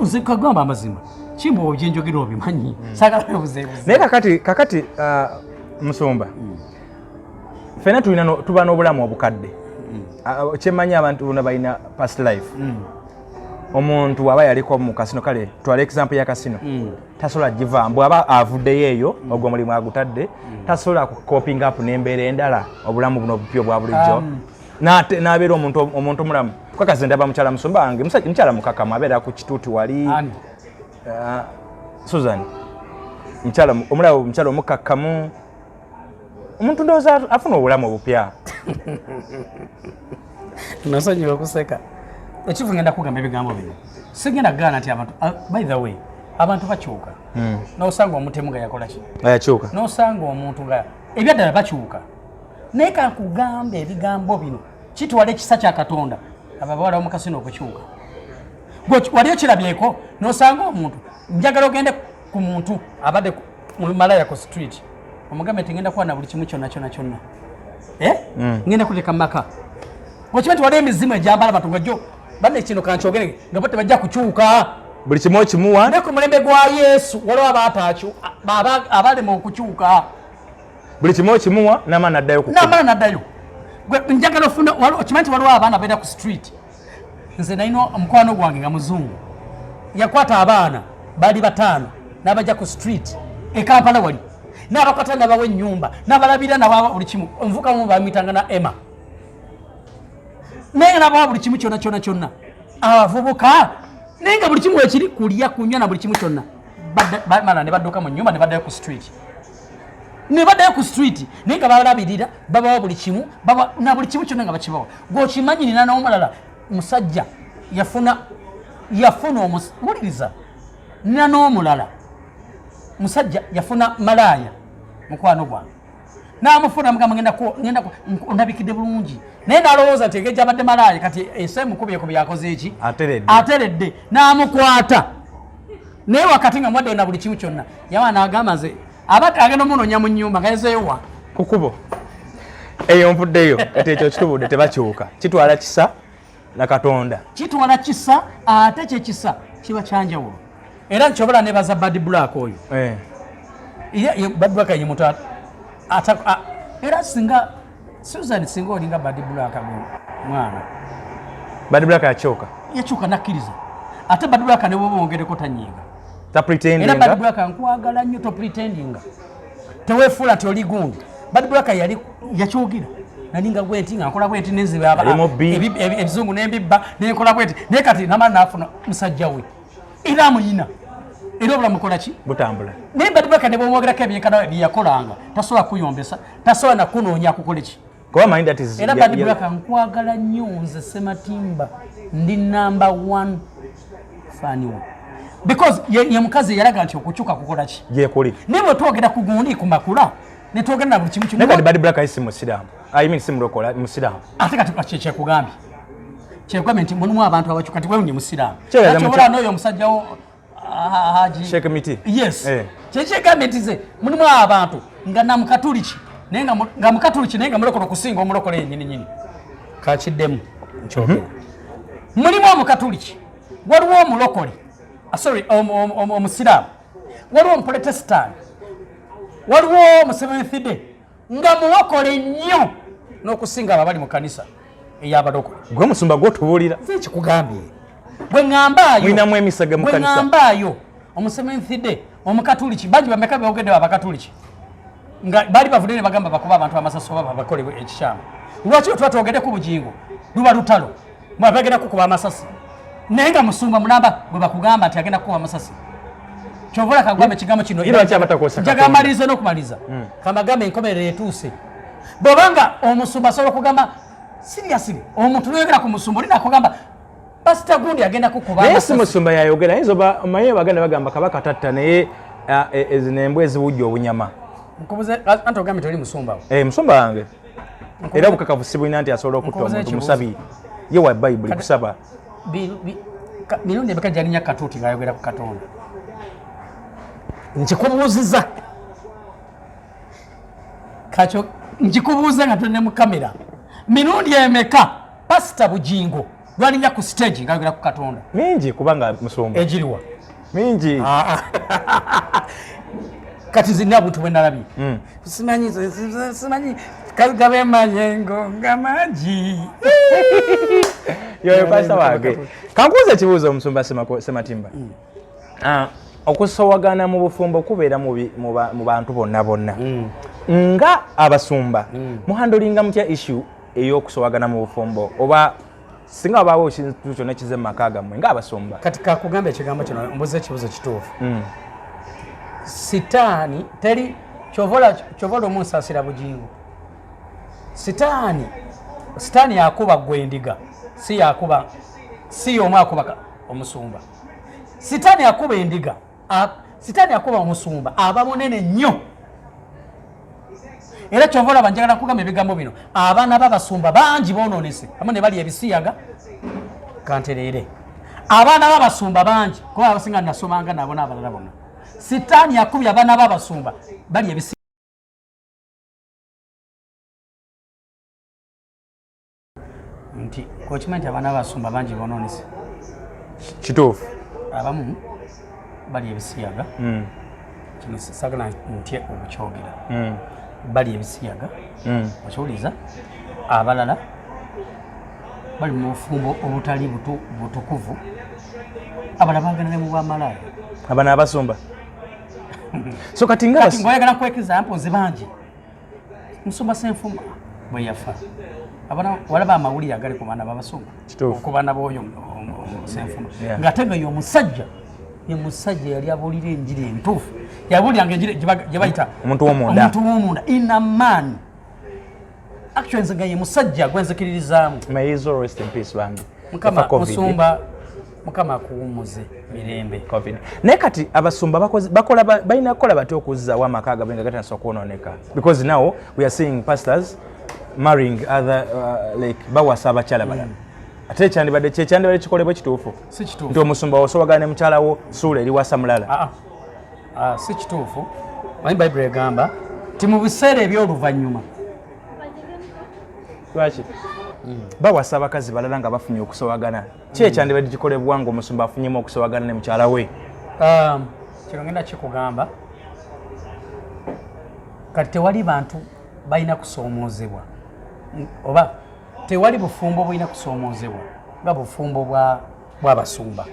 nze kagamba amazima kimba obyenjogera obimanyi saagala obuzeebuze naye kakati Musumba fena tuba n'obulamu obukadde kyemmanyi abantu bonna balina past life omuntu aba yaliko mu kasino kale twala example ya kasino tasobola giva bw'aba avuddeyo eyo ogwo omulimu agutadde tasobola coping up n'embeera endala obulamu buno obupya obwa bulijjo n'abeera omuntu mulamu kakaze ndaba mukyala Musumba wange mukyala mukakamu abeera ku kituuti wali Susan mukyala omukakamu omuntu ndowooza afuna obulamu obupya nasonyiwa okuseka ekivu ngenda kugamba ebigambo bino sigenda kugaana nti abantu by the way abantu bakyuka n'osanga omutemu nga yakola ki ayakyuka n'osanga omuntu nga ebyaddala bakyuka naye kankugamba ebigambo bino kitwala ekisa kya Katonda ababawala omukasino okukyuka wali okirabyeko n'osanga omuntu njagala ogende ku muntu abadde mu malaya ku street omugambe tingenda kuba na buli kimu kyonna ngenda kuleka maka okimanyi nti waliwo emizimu egyambala abantu ngajjo banne kino kankyogere nga bote bajja kukyuka buli kimu okimuwa ne ku mulembe gwa Yesu waliwo abalema okukyuka buli kimu okimuwa n'amaana n'addayo njagala ofuna okimanyi nti waliwo abaana baida ku street nze nalina omukwano gwange nga muzungu yakwata abaana baali 5 n'abajja ku street Kampala wali n'abakwata nabawa ennyumba n'abalabira nabawa buli kimu omuvuka mu bamuyitanga na Emma naye nabawa buli kimu kyonna abavubuka naye nga buli kimu ekiri kulya kunywa na buli kimu kyonna mala ne badduka mu nnyumba ne baddayo ku street naye nga balabirira babawa buli kimu na buli kimu kyonna nga bakibawa gwokimanyi nina n'omulala musajja yafuna muliriza nina n'omulala musajja yafuna malaya mukwano gwange n'amufuna mugamba ngenda ndabikidde bulungi naye n'alowooza nti engeri gy'abadde malaya kati esemukubyeko byakoze eki ateredde n'amukwata naye wakati nga mwadde na buli kimu kyonna yawa n'agamba nze abadde agenda omunoonya mu nnyumba nga yezeewa ku kkubo eyo nvuddeyo ati ekyo kitubudde tebakyuka kitwala kisa na Katonda kitwala kisa ate kyekisa kiba kyanjawulo era nkyobola nebaza Bad Black oyo Bad Black ye muntu era singa Susan singa olinga Bad Black mwana Bad Black yakyuka nakkiriza ate Bad Black ne bwoba ongereko tanyiga era Bad Black nkwagala nnyo to pretendinga teweefuula nti oli gundi Bad Black yakyogera naninga bweti nga nkola bweti nenziba ebizungu n'embibba nenkola bweti naye kati namala nafuna musajja we era amuyina era obulamu kola ki butambula naye Bad Black ne bwomwogerako ebyenkana byeyakolanga tasobola kuyombesa tasobola nakunoonya akukole ki era Bad Black nkwagala nnyo nze Sematimba ndi number 1 faniwo because ye mukazi yalaga nti okukyuka kukola ki yekuli naye bwe twogera ku gundi ku makula ne twogera na buli kimu kimu naye Bad Black ayisi musiraamu si mulokola musiraamu ate kati kyekugambye kyekugambye nti mulimu abantu abakyuka nti weunye musiraamu kyobula n'oyo omusajjawo haji Sheikh Miti yes kyekigambye nti ze mulimu abantu nga namukatuliki naye nga mukatuliki naye nga mulokole okusinga omulokole yennyini kakiddemu nkyogera mulimu omukatuliki waliwo omulokole omusiraamu waliwo omuprotestant waliwo omuseventhide nga mulokole nnyo n'okusinga ababali mu kanisa ey'abalokole gwe Musumba gw'otubuulira nze kikugambye bwe ŋŋambaayo mulinamu emisaga mu kanisa bwe ŋŋambaayo omuseventhide omukatuliki bangi bameka beogedde abakatuliki nga baali bavudde ne bagamba bakuba abantu amasasi oba bakole ekikyamu lwaki tuba twogedde ku Bugingo luba lutalo mwabagenda kukuba amasasi naye nga Musumba mulamba bwe bakugamba nti agenda kukuba amasasi kyovola kagwame ekigambo kino njaga maliriza n'okumaliza kamagambo enkomerero etuuse bw'obanga Omusumba asobola okugamba seriously omuntu lweyogera ku Musumba olina akugamba pasita gundi agenda kukuba naye si Musumba yayogera ayinza omanyi bagenda bagamba kabaka tatta naye ezinembwa eziwujja obunyama nkubuze anti ogambe toli Musumba Musumba wange era bukakafu sibulina nti asobola okutta omuntu musabi ye wa bayibuli kusaba mirundi emeka gyalinya katuuti ng'ayogera ku Katonda nkikubuuziza kakyo nkikubuuza nga tuli ne mu kamera mirundi emeka pasita Bugingo lwalinya ku stage ng'ayogera ku Katonda mingi kubanga musumba egiriwa mingi kati zina buntu bwe nalabye simanyi kagabe mayengo ngamaji yoyo pasita wange kankuuza ekibuuzo omusumba Sematimba okusowagana mu bufumbo kubeera mu bantu bonna bonna nga abasumba muhandolinga mutya issue ey'okusowagana mu bufumbo oba singa wabaawo ekintu kyonna kize mu maka gammwe nga abasumba kati kakugamba ekigambo kino mbuze ekibuuzo kituufu sitaani teri kyovola omunsaasira Bugingo sitaani yakuba gwendiga si y'omu akuba omusumba sitaani yakuba endiga sitaani yakuba omusumba aba munene nnyo era kyovola banjagala kugamba ebigambo bino abaana b'abasumba bangi bonoonese hamwe ne bali ebisiyaga kantereere abaana b'abasumba bangi kuba abasinga nasomanga nabo n'abalala bonna sitaani yakubye abaana b'abasumba bali ebisiyaga nti kokimanyi nti abaana b'abasumba bangi bonoonese kituufu abamu bali ebisiyaga kino sagala ntye okukyogera bali ebisiyaga okiwuliza abalala bali mu bufumbo obutali butukuvu abalala bagendere mu bwamalaaya abana abasumba so kati ngoyagala kwekeza mpozi bangi musumba Senfuma bwe yafa walaba amawulire agali ku baana b'abasumba ku baana b'oyo Senfuma ng'atega y'omusajja ye musajja yali abuulira enjiri entuufu yabuuliranga enjiri gye bayita omuntu w'omunda ina man actually nze nga ye musajja gwenzikiririzaamu mukama musumba mukama akuwummuze mirembe covid naye kati abasumba balina kukola batya okuzzaawo amaka gabwe nga gatanasa okwonooneka because now we are seeing pastors marrying other like bawasa abakyala balala ate kyandibadde kikolebwa kituufu nti omusumba osobagana ne mukyala wo suula eriwasa mulala si kituufu manyi bayibuli egamba ti mu biseera eby'oluvannyuma lwaki bawasa abakazi balala nga bafunye okusowagana ki ekyandibadde kikolebwa nga omusumba afunyemu okusowagana ne mukyala we kino ngenda kikugamba kati tewali bantu balina kusoomoozebwa oba tewali bufumbo bulina kusoomoozebwa nga bufumbo bw'abasumba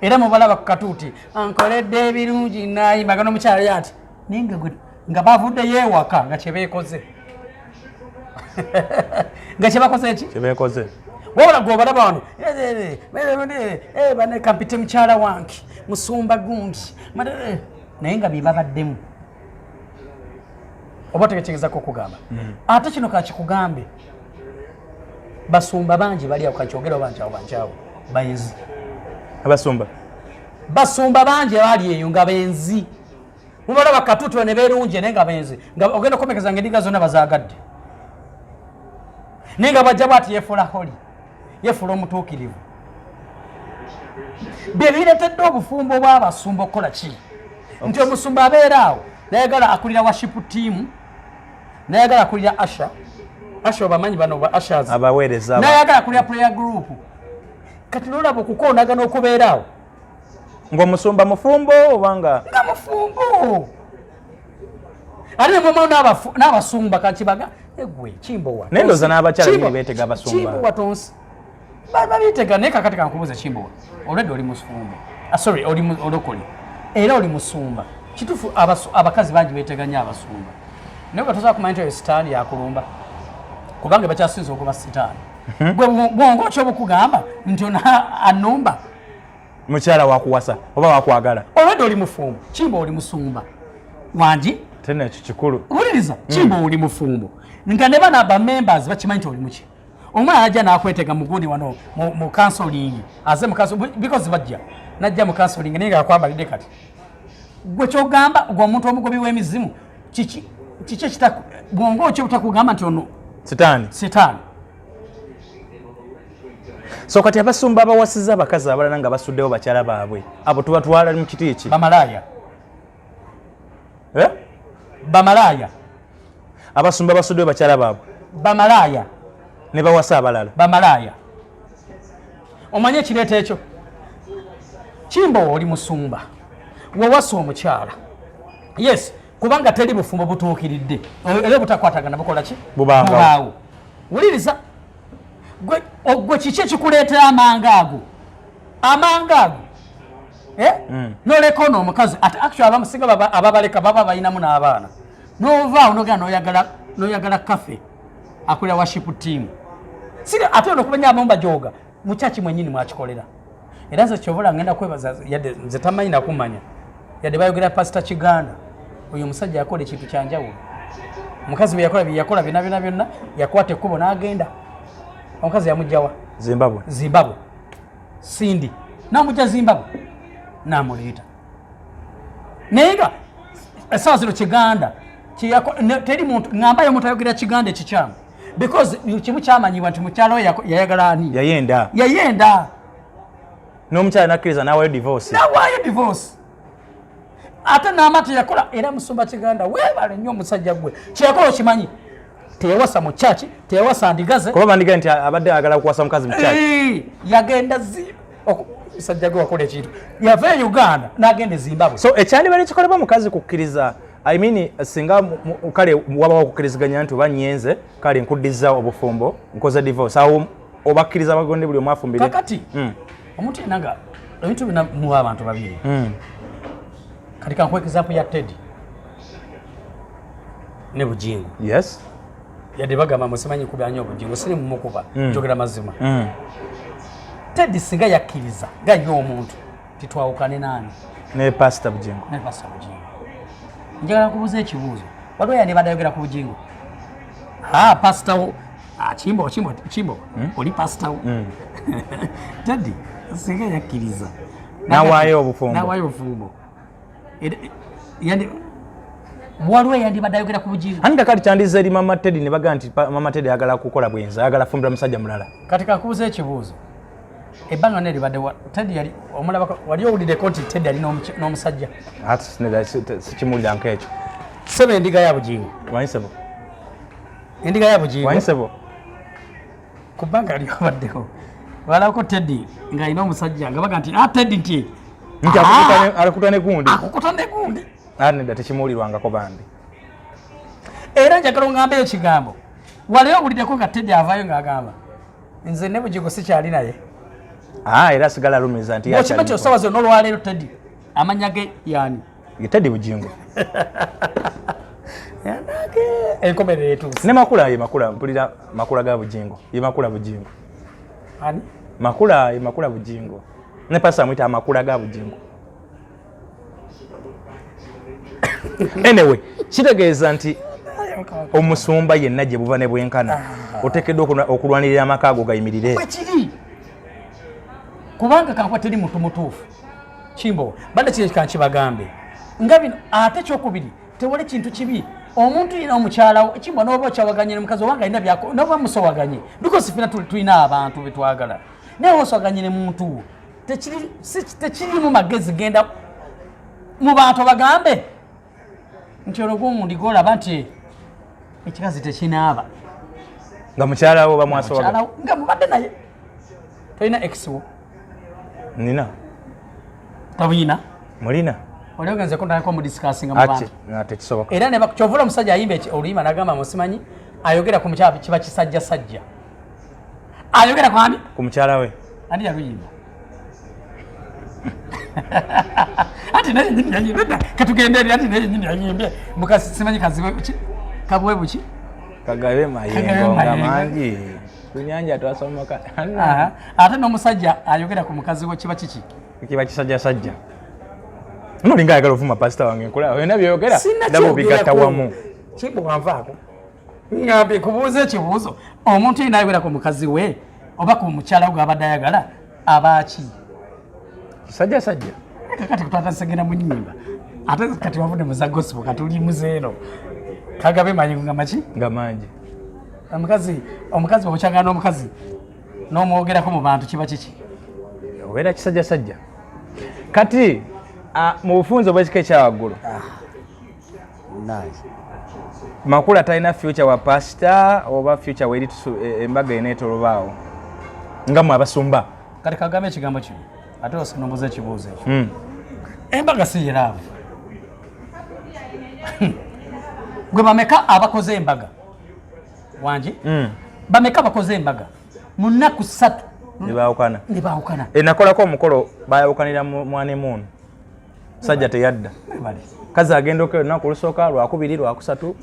era mubalaba ku katuuti ankoledde ebirungi nayimbaga n'omukyala yati naye nga bavuddeyo ewaka nga kyebeekoze nga kyebakoze ki kyebeekoze wabula gwobalaba wano bane kampite mukyala wange musumba gundi naye nga byebabaddemu oba otegekyegezako okugamba ate kino kakikugambe basumba bangi bali awo kakyogera banchawo bayenzi basumba bangi bali eyo nga benzi mubalaba katuuti ne beerungi naye nga benzi nga ogenda okomekeza ng'endiga zonna bazaagadde naye nga bajja bwati yefuula holi yefuula omutuukirivu bye bireetedde obufumbo bw'abasumba okukola ki nti omusumba abeera awo nayagala akulira worship team nayagala akulira asha obamanyi bano ba ashers abaweereza nayagala akulira prayer group kati nolaba okukoonagana okubeera awo ng'omusumba mufumbo obanga nga mufumbo ate nemwemawo n'abasumba kakibaga egwe kimbowa naye ndoza n'abakyala biri beetega abasumba kimbowa tonsi babitega naye kakati kankubuuza kimbowa olwedde oli musumba sorry oli olokole era oli musumba kituufu abakazi bangi beeteganya abasumba naye nga tosobola kumanya nti oyo sitaani yakulumba kubanga bakyasinza okuba sitaani gwe bwongo kyobukugamba nti annumba mukyala wakuwasa oba wakwagala olwedde oli mufumbo kimba oli musumba wangi tena ekyo kikulu wuliriza kimba oli mufumbo nga ne bana bamembers bakimanyi nti oli muki omwana ajja n'akwetega mugundi wano mu counseling aze mu counseling because bajja najja mu counseling naye nga akwambalidde kati gwe kyogamba gwe omuntu omugobi w'emizimu kiki kiche kitaku bwongo kyo butakugamba nti ono sitaani. So kati abasumba abawasiza abakazi abalala nga basuddewo bakyala baabwe abo tubatwala mu kiti eki bamalaya abasumba basuddewo bakyala baabwe bamalaya ne bawasa abalala bamalaya. Omanye ekireeta ekyo Kimbo oli musumba wawasa omukyala yes kubanga teri bufumbo butuukiridde era butakwatagana bukola ki bubaawo. Wuliriza gwe kiki ekikuleetera amanga ago noleka ono omukazi ate actually abamusinga ababaleka baba balinamu n'abaana novaawo nogenda noyagala kafe akulira worship team sira ate ono kumenya abamba joga mukyaki mwenyini mwakikolera era nze kyobola ngenda kwebaza yadde nze tamanyi nakumanya yadde bayogera pastor Kiganda oyo musajja yakola ekintu kyanjawulo omukazi bwe yakola byonna yakwata ekkubo n'agenda omukazi yamugjawa Zimbabwe Sindi namugja Zimbabwe namuleeta naye nga essaawa zino Kiganda teri muntu ngamba yo muntu ayogera Kiganda ekikyamu because kimu kyamanyibwa nti mukyalo yayagala ani yayenda n'omukyala nakkiriza n'awaayo divorce ate n'amata yakola era musumba Kiganda weebale nnyo omusajja gwe kyeyakola okimanyi teyawasa mu kyaki teyawasa ndigaze kuba bandiga nti abadde ayagala kuwasa mukazi mu kyaki yagenda omusajja gwe wakola ekintu yava e Uganda n'agenda e Zimbabwe. So ekyandibadde kikolebwa mukazi kukkiriza I mean singa kale wabawo kukkiriziganya nti oba nyenze kale nkuddiza obufumbo nkoze divorce awo obakkiriza bagonde buli omwe afumbire kakati omuntu yenanga ebintu bina mu abantu babiri katika kwa example ya Teddy ne Bugingo yes yadde bagamba musimanyi kubyanya Bugingo siri mu mukuba njogera mazima Teddy singa yakkiriza gayo omuntu titwawukane nani ne pastor Bugingo njagala kubuza ekibuuzo waliwo yandi badayogera ku Bugingo pastor Kimbo oli pastor Teddy singa yakkiriza nawaayo obufumbo yandi waliwo yandi badayogera ku Bugingo anga kali kyandiza eri mama Teddy ne baga nti mama Teddy agala kukola bwenza agala fumbira musajja mulala katika kubuza ekibuuzo ebbanga neri badde Teddy yali omulaba wali owulidde konti Teddy ali n'omusajja sikimulira nk'ekyo sebe endiga ya Bugingo wanyisebo endiga ya Bugingo wanyisebo ku bbanga ali abaddeko walako Teddy ng'alina omusajja nga baga nti Teddy nti alakutane gundi nedda tekimuwulirwangako bandi era njagala ongambe ekigambo waliwo owuliddeko nga Teddy avaayo ng'agamba nze ne Bugingo sikyali naye era asigala alumiza nti okimanyi kyo sawa zonna olwaleero Teddy amanya ge yani ye Teddy Bugingo enkomerero etuuse ne makula ye makula mpulira makula ga Bugingo ye makula Bugingo ani makula ye makula Bugingo ne pasa mwita makula ga Bugingo anyway kitegeeza nti omusumba yenna gye buva ne bwenkana oteekeddwa okulwanirira amaka ago gayimirire wekiri kubanga kankuba teri muntu mutuufu Kimbo badde kiri kankibagambe nga bino ate kyokubiri tewali kintu kibi omuntu yina omukyala Kimbo n'oba okyawaganye ne mukazi owange alina byako n'oba musowaganye because fina tulina abantu betwagala naye osowaganye ne muntu tekirimu magezi genda mu bantu bagambe nti olw'ogundi golaba nti ekikazi tekinaaba nga mukyala wo bamwasowaga nga mubadde naye tolina exwo nina tabuyina mulina oli ogenze kundaako mu discussinga mu bantu tekisoboka era ne kyovula omusajja ayimba oluyimba n'agamba musimanyi ayogera ku mukyala kiba kisajjasajja ayogera ku ani ku mukyala we ani yaluyimba ati naye nyini yanyimbe katugenderera ati naye nyini yanyimbe mukasi simanyi kaziwe ki kabwe buki kagabe mayengo nga mangi kunyanja twasomoka ate n'omusajja ayogera ku mukazi we kiba kiki kiba kisajjasajja nolinga ayagala ovuma pasita wange nkola yonna byeyogera ndaba bigatta wamu Kimbo wanvaako ngambe kubuuza ekibuuzo omuntu yina ayogera ku mukazi we oba ku mukyala we gw'abadde ayagala abaaki kisajjasajja kati kutwata segenda mu nnyimba ate kati wavudde muza gospel kati oli muzeeno Kagabe manyi nga machi nga mangi omukazi bw'okyagala n'omukazi n'omwogerako mu bantu kiba kiki obeera kisajjasajja kati mu bufunze obw'ekika ekyawaggulu makula talina future wa pasita oba future weri embaga eneetolobaawo nga mwe abasumba kati kagambe ekigambo kino ate osinomuza ekibuuzo ekyo embaga si yeraavu gwe bameka abakoze embaga wangi bameka bakoze embaga mu nnaku 3 ne baawukana nakolako omukolo bayawukanira mwanemuunu sajja teyadda kazi agenda okero lunaku olusooka lwakubiri lwakusatu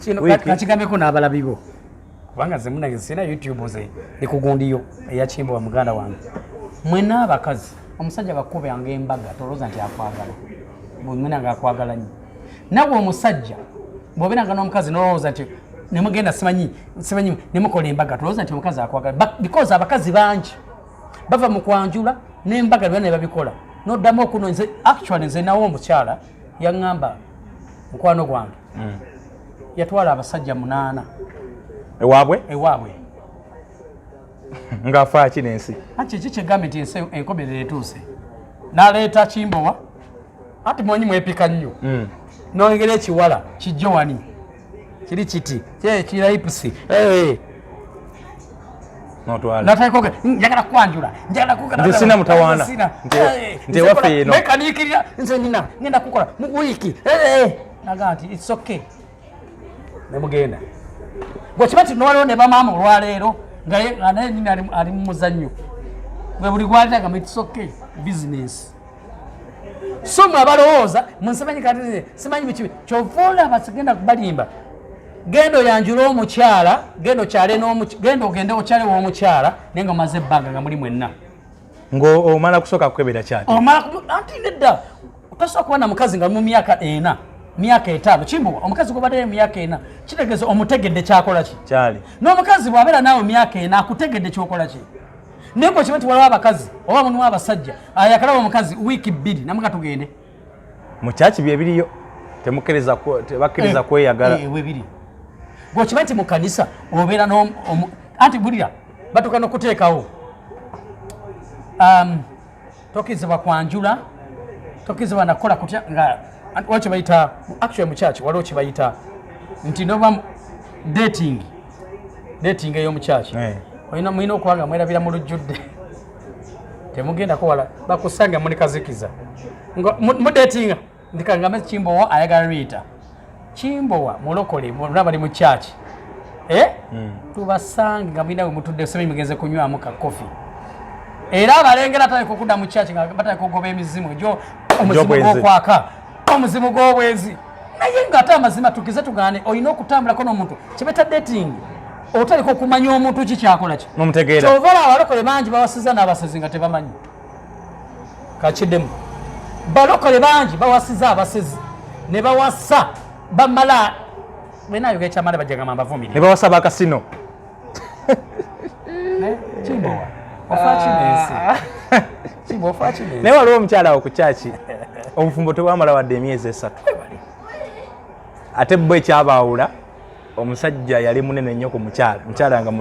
kakigambeko n'abalabibo kubanga ze munange sina youtube ze likugundiyo eyakimbowa muganda wange mwena abakazi omusajja bakubanga embaga tolowooza nti akwagala bwemwena nga akwagala nnyo nawe omusajja bw'obeeranga n'omukazi nolowooza nti nemugenda simanyi nemukola embaga tolowooza nti omukazi akwagala because abakazi bangi bava mu kwanjula n'embaga byonna ne babikola noddamu okuno nze actually nze nawo omukyala yaŋŋamba mukwano gwange yatwala abasajja 8 ewaabwe ng'afa ki n'ensi kiki kyegambe nti ensi enkomerero etuuse n'aleeta kimbowa ati mwenyi mwepika nnyo nongera ekiwala kijjo wani kiri kiti kiraipusi nataikoke njagala kwanjula nze sina mutawaana nti ewaffe eno mekaniikirira nze nina ngenda kukola mu wiiki nagaa nti its okay nemugenda gwekiba nti nowaliwo ne bamaama olwaleero nga naye nina ali mu muzannyo gwe buli gwaliraga mu its okay business so mwe abalowooza munsimanyi kati simanyi bikibi kyova olaba sigenda kubalimba genda oyanjula omukyala genda ogende okyale w'omukyala naye nga omaze ebbanga nga muli mwenna ng'omala kusooka kukebera kyati anti nedda tosobola kuba na mukazi nga mu myaka 4 myaka 5 kimbuwa omukazi gwobadde mu myaka 4 kitegeeza omutegedde kyakola ki kyali n'omukazi bw'abeera naawe myaka 4 akutegedde kyokola ki naye gwe kiba nti waliwo abakazi oba mulimu abasajja ayakalaba omukazi wiiki 2 namuga tugende mu kyaki bye biriyo tebakkiriza kweyagala webiri gwe kiba nti mu kanisa obeera anti bulira batuuka n'okuteekawo tokkirizibwa kwanjula tokkirizibwa nakukola kutya nga waliwo kyebayita actually mu kyaki waliwo kyebayita nti noba dating ey'omukyaki mulina okuba nga mwerabira mu lujjudde temugendako wala bakusanga muli kazikiza mudetinga ndikangame kimbowa ayagala Rita kimbowa mulokole mulaba bali mu kyaki tubasange nga mulina we mutudde sebe mugenze kunywamu ka kofi era abalengera ataleka okudda mu kyaki nga bataleka okugoba emizimu egyo omuzimu gw'okwaka omuzimu gw'obwezi naye nga ate amazima tukize tugane olina okutambulako n'omuntu kibeta dating otalika okumanya omuntu kikyakola ki nomutegeera kyovala abalokole bangi bawasiza n'abasezi nga tebamanyi kakiddemu balokole bangi bawasiza abasezi ne bawasa bamala benayoga ekyamala bajagamba mbavumire ne bawasa bakasino kimbowa ofa kinensi kimbowa ofa kinensi naye waliwo omukyala awo ku kyaki obufumbo tebwamala wadde emyezi 3 ate bo ekyabaawula omusajja yali munene nnyo ku mukyala nga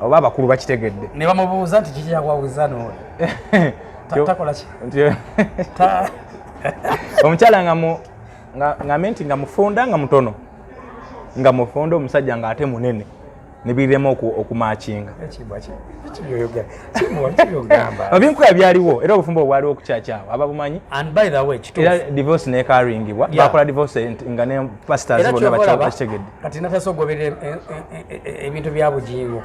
oba abakulu bakitegedde ne bamubuuza nti kiki kyakwawuza n'oyo takola ki omukyala nga menti nga mufunda nga mutono nga mufunda omusajja nga ate munene nebiriremu okumakinga ebinkuya byaliwo era obufumbo obwaliwo kukyakyawo ababumanyi era divorce nekaringibwa bakola divorce nga ne pastors bonna bakitegedde kati natasogoberera ebintu bya bugingo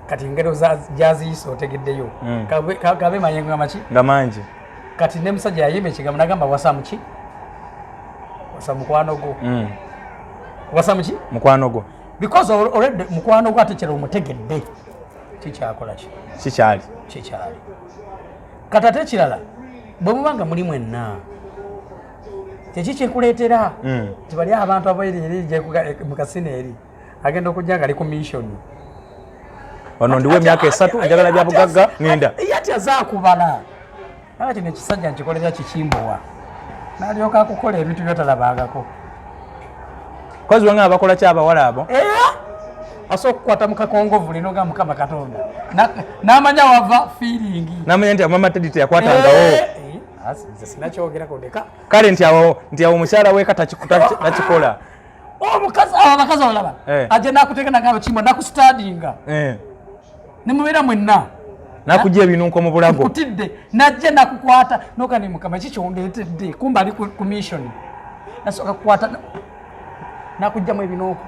kati ngero jaziyisa otegeddeyo kabe mayengo amaki nga mangi kati ne musajja yayimba ekigambo nagamba wasa muki wasa mukwano gwo wasa muki mukwano gwo because already mukwano gwo ate kyero omutegedde kikyakola ki kikyali kati ate kirala bwe mubanga muli mwenna kyeki kyekuleetera tibali abantu abairi mu kasina eri agenda okujja nga ali ku mission ono ndiwe emyaka 3 njagala bya bugagga ninda yati azaakubala ate kino ekisajja nkikolera kikimbowa n'alyoka akukola ebintu byotalabangako Kozi wanga abakola kyaba wala abo. Aso kukwata mukakongovu lino ga Mukama Katonda. Namanya wava feeling. Namanya nti mama Teddy yakwatangawo. Nze sinakyogera kondeka. Kale nti awo mushara we katachikola. Abakazi olaba. Aje nakuteka nagaba chimba nakustudyinga. Nimubeera mwenna. Nakujja ebinunko mu bulago. Kutidde najje nakukwata noka ni Mukama kikyondetedde kumbali ku mission. Nasoka kukwata nakujja mu ebinunko.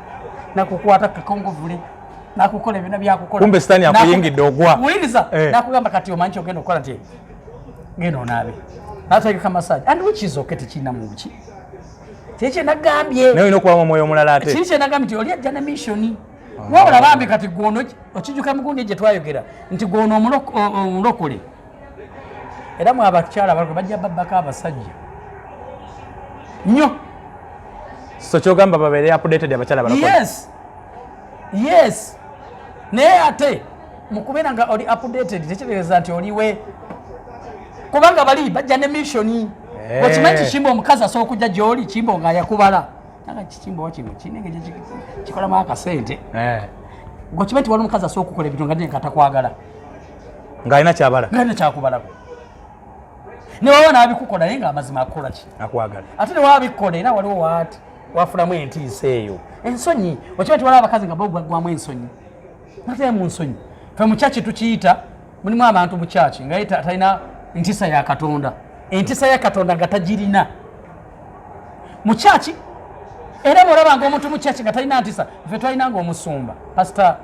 Nakukwata kakongovule. Nakukola ebina byakukola. Kumbe stani akuyingidde ogwa. Wiriza nakugamba kati omanchi ogenda okola nti. Ngeno onabe. Nataka massage and which is okay tichina muchi. Tiche nagambye. Nawe inokuwa moyo mulala ate. Tiche nagambye ti oli ajja na mission. Wabula bambi kati gono okijuka mugundi je twayogera nti gono omulokole. Era mu abakyala balko bajja babbaka abasajja. Nnyo. So kyogamba babere updated abakyala balko. Yes. Naye ate mukubeera nga oli updated tekitegeeza nti oliwe kubanga bali bajja ne mission. Wakimanyi Kimbo omukazi asobola okujja gy'oli Kimbo nga yakubala. Nanga Kimbo wakino kinenge kikolamu akasente. Wakimanyi wali omukazi asobola okukola ebintu nga nyenka atakwagala. Ng'alina kyabala. Ng'alina kyakubalako. Ne waba n'abikukola naye ng'amazima akola ki? Akwagala. Ate ne wabikola era waliwo waati wafulamu entiisa eyo. Ensonyi wakimanyi waliwo abakazi nga bagwamu ensonyi. Nate mu nsonyi. Fe mu kyaki tukiyita mulimu abantu mu kyaki nga talina entiisa ya Katonda. Entiisa ya Katonda nga tagirina. Mu kyaki era bw'olaba ng'omuntu mu kyaki nga talina entiisa ffe twalina ng'omusumba Pastor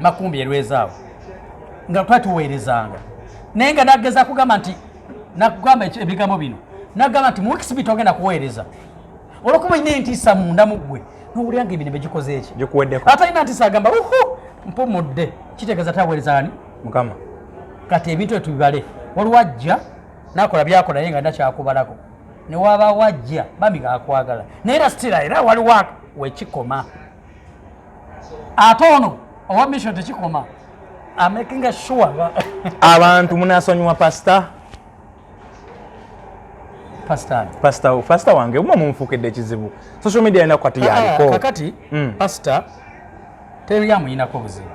Makumbi Erwezaawo nga twatuweerezanga naye nga naggeza kugamba nti nakugamba ebigambo bino nagamba nti mu wikisibiti ogenda kuweereza olwokuba ina entiisa munda mu ggwe n'owulira nga ebino begikoze eki gikuweddeko atalina entiisa agamba mpumudde kitegeeza taweereza ani Mukama kati ebintu etubibale waliwo ajja nakola byakola naye nga nakyakubalako ne waba wajja bambi nga akwagala naye era sitira era waliwo wekikoma ate ono owa mission tekikoma amaking sure abantu munasonyiwa pastor wange umwe mumfukidde ekizibu social media ina kwati yaliko kakati pastor teyamuyinako buzibu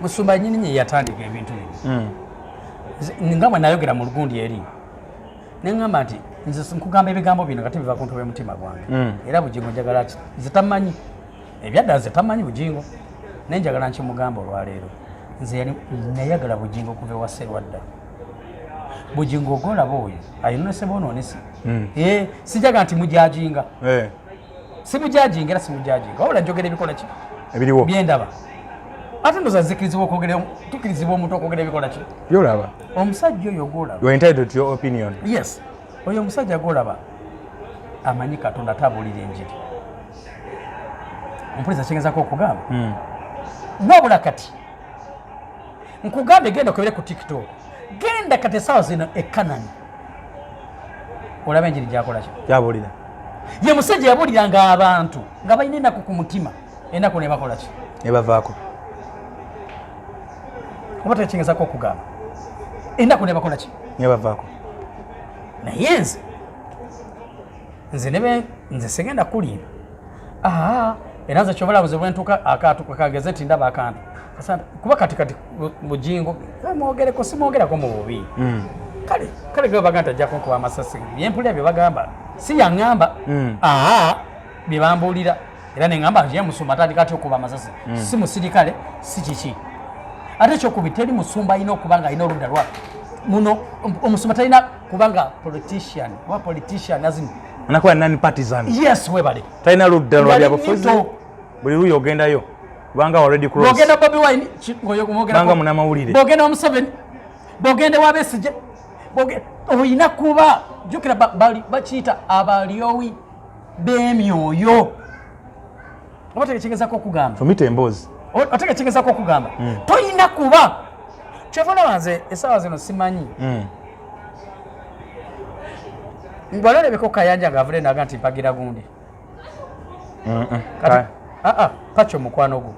musumba nyinyi yatandika ebintu bino ngamba nayogera mu lugundi eri nengamba nti nze nkugamba ebigambo bino kati biva ku ntobwe mutima gwange era Bugingo njagala ki nze tamanyi ebyadda nze tamanyi Bugingo nenjagala nkimugamba olwaleero nze nayagala Bugingo kuva ewa Sserwadda Bugingo ogolaba oyo ayonesebwa onoonesi sijaga nti mujajinga si mujajinga era si mujajinga wabula njogera ebikola ki ebiriwo byendaba ate ndoza zikirizibwa okwogera tukirizibwa omuntu okwogera ebikola ki byolaba omusajja oyo ogolaba you are entitled to your opinion yes oyo omusajja agolaba amanyi Katonda tabulira enjiri mpuliriza kyengezako okugamba nobula kati nkugambe genda okebere ku TikTok genda kati essaawa zino ekanani olaba enjiri gyakola ki gyabulira ye musajja yabuliranga abantu nga balina ennaku ku mutima ennaku ne bakola ki ne bavaako oba tekyengezako okugamba ennaku ne bakola ki ne bavaako naye nze segenda kulimba era nze kyobola buzibu bwentuuka akatuka kageze ti ndaba akantu kuba katikati Bugingo mwogereko simwogerako mu bubi kale ge bagamba tajjako nkuba amasasi byempulira bye bagamba si yaŋŋamba bye bambuulira era ne ŋŋamba ye musumba atandika atya okuba amasasi si musirikale si kiki ate ekyokubi teri musumba alina okuba nga alina oludda lwa muno omusumba talina kubanga politician oba politician azini anakuwa nani partisan yes webale talina ludda lwa byabufuzi buli luyo ogendayo kubanga already cross bogenda Bobi Wine ngoyo kumogera banga muna mawulire bogenda Museveni bogenda Wabesije oyina kuba jukira bakiyita abalyowi b'emyoyo oba tegekigezako okugamba fumita emboozi otegekigezako okugamba toyina kuba kyovana wanze essaawa zino simanyi balolebeko Kayanja ng'avule naga nti mpagira gundi Pacho mukwano gwo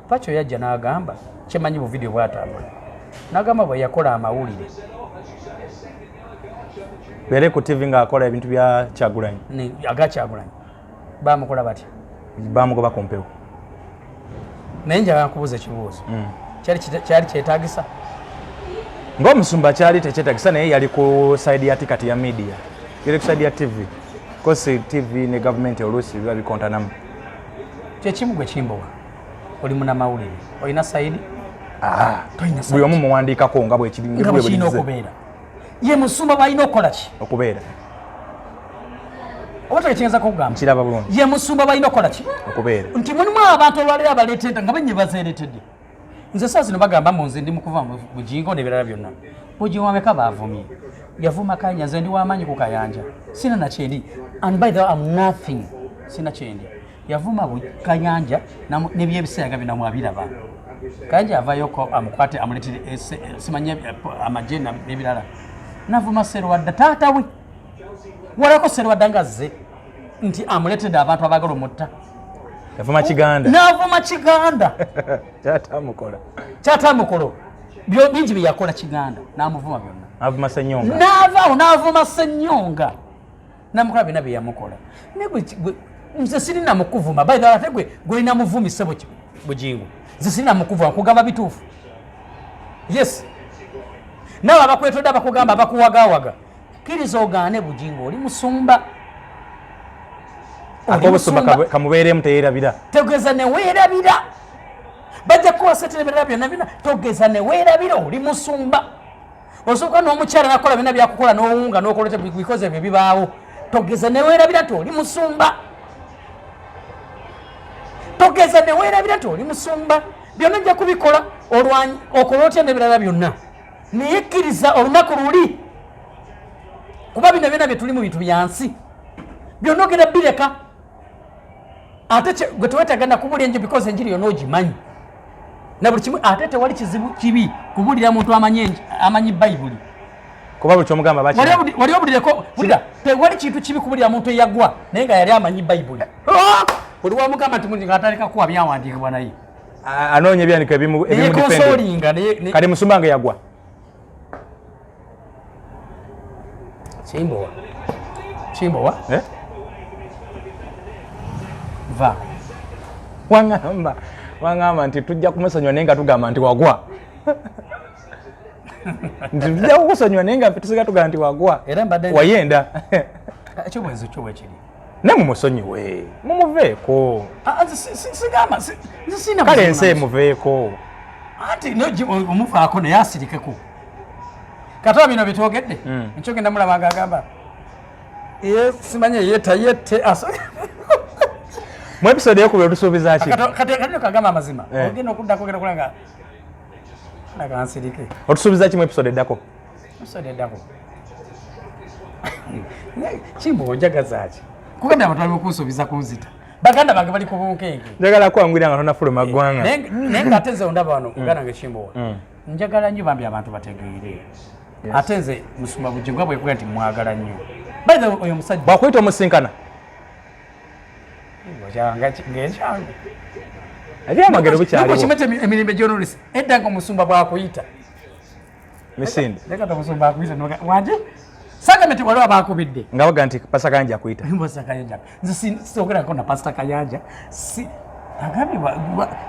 Pacho yajja n'agamba kyemanyi mu video bwatambula n'agamba bwe yakola amawulire bere ku TV ng'akola ebintu bya Kyagulanyi aga Kyagulanyi bamukola bati bamugoba ku mpewo naye njagala nkubuuza ekibuuzo kyali kyetaagisa ng'omusumba kyali tekyetaagisa naye yali ku side ya tikati ya media yali ku side ya tv kosi tv ne gavumenti oluusi biba bikontanamu kyekimu gwe kimbowa oli munamawulire olina sayidi buli omu muwandiikako nga bwekirina okubeera ye musumba bwalina okukola ki okubeera oba tegekinza kugamba nkiraba bulungi ye musumba bwalina okukola ki okubeera nti mulimu abantu olwaliro abaleetedde nga benye bazeeretedde nze saa zino bagamba nze ndi mukuva mu Bugingo n'ebirala byonna Bugingo wameka baavumye yavuma Kayanja nze ndi w'amaanyi ku Kayanja sina na kyendi and by the way I'm nothing sina kyendi yavuma Kayanja n'ebyebiseera nga binamwabiraba Kayanja avayoko amukwate amuletere simanye amagye n'ebirala navuma Serwadda taata we walako Serwadda ngazze nti amuletedde abantu abagala omutta yavuma Kiganda n'avuma Kiganda kyatamukola bingi bye yakola Kiganda n'amuvuma byonna avuma Ssenyonga n'avaawo n'avuma Ssenyonga namukola byonna bye yamukola nze sirina mukuvuma by the way ate gwe olina muvumi ssebo Bugingo nze sirina mukuvuma nkugamba bituufu yes nawe abakwetodde abakugamba abakuwagawaga kkiriza ogaane Bugingo oli musumba akobusumba kamubeeremu teyeerabira togeza neweerabira bajja kuwasetera ebirala byonna byonna togeza neweerabira oli musumba osooka n'omukyala nakola byonna byakukola n'owunga n'okolete bikoze ebyo bibaawo togeza neweerabira nti oli musumba togeza neweerabira nti oli musumba byonna nja kubikola olwanyi okola otya n'ebirala byonna naye kkiriza olunaku luli kuba bino byonna bye tuli mu bintu byansi byonna ogenda bireka ate gwe tewetagana kubulya enjo because enjiri yonna ogimanyi na buli kimu ate tewali kizibu kibi kubulira muntu amanyi bayibuli kuba buli kyomugamba wali obulireko tewali kintu kibi kubulira muntu eyagwa naye nga yali amanyi bayibuli buli wamugamba nti nga ataleka kuwa byawandiikibwa naye anoonya ebyandiko ebimudifendinga kati musumba nga yagwa kimbowa va wangamba nti tujja kumusonyiwa naye nga tugamba nti wagwa nti tujja kukusonyiwa naye nga tusiga tugamba nti wagwa wayenda ekyobwezo kyo bwekiri ne mumusonyiwe mumuveeko kale ensi emuveeko anti omuvaako naye asirikeko katoba bino bitwogedde nkyo genda mulaba nga agamba simanye yete mu episode yokubiri otusuubiza ki kati kagamba amazima ogenda okuddako ogenda kulanga nagansirike otusuubiza ki mu episode eddako kimbo njagazaki kugenda abantu bali okunsuubiza kunzita baganda bange bali ku bunkenke njagala kwangwira nga tonafuluma ggwanga naye nga ate nze ondaba wano muganda nge kimbowa njagala nnyo bambi abantu bategeere ate nze musumba Bugingo bwekuga nti mwagala nnyo by the way oyo musajja bwakuyita omusinkana ebyamagero bikyaliwokimete emirembe gyonolesi edda nga omusumba bwakuyita misinde leka tomusumba akuyita wanje sagame ti waliwo abakubidde nga baga nti pasa kayanja akuyita nze sogerako na pasita kayanja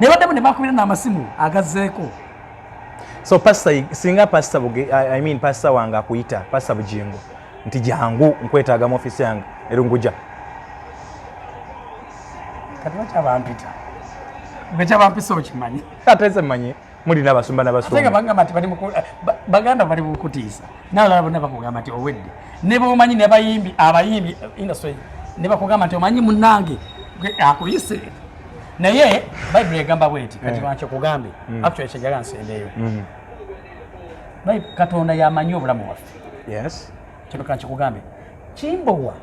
nebaddemu ne bakubira n'amasimu agazeeko so pasita singa pasita pasita wange akuyita pasita Bugingo nti jangu nkwetaaga mu ofisi yange erunguja kati bakyabampita bekyabampisa okimanyi ate nze mmanyi mulina abasumba n'abasumba bagamba nti baganda bali bukutiisa nalala bonna bakugamba nti owedde ne bomanyi abayimbi industry ne bakugamba nti omanyi munnange akuyise naye bayibuli egamba bweti kati wankyo kugambe actually kyegala nsembeeyo katonda yamanyi obulamu waffe kino kankikugambe kimbowa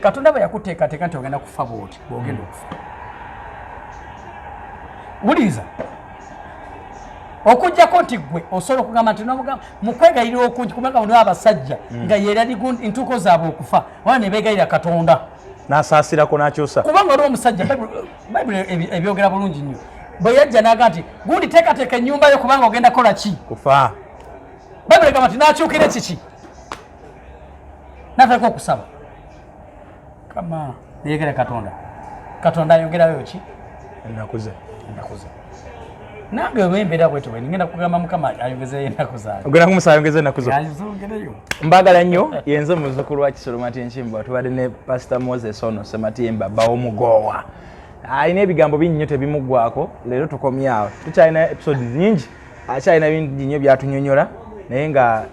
katonda bwe yakuteekateeka nti ogenda kufa bwoti bwogenda okufa wuliriza okujjako nti gwe osobola okugamba nti mukwegayirira okungi kubanga muliwo abasajja nga yerali entuuko zaabwe okufa wala ne beegayira katonda n'asaasirako n'akyusa kubanga oli omusajja bayibuli ebyogera bulungi nnyo bwe yajja n'aga nti gundi teekateeka ennyumba yo kubanga ogenda kola ki kufa bayibuli egamba nti n'akyukira kiki n'ataleka okusaba kama neyegere katonda Katonda ayogerayo ki nakuze nange wembera bwetu bwe ngenda kugamba mukama ayongezeyo ennaku zange ogenda kumusaba ayongeze ennaku zo ayongezeyo mbagala nnyo yenze muzzukulu wa Kisolomatinchimba tubadde ne Pastor Moses ono Sematimba bawomugowa alina ebigambo bingi tebimuggwako leero tukomyawo tukyalina episode nyingi akyalina bingi nnyo byatunyonyola naye nga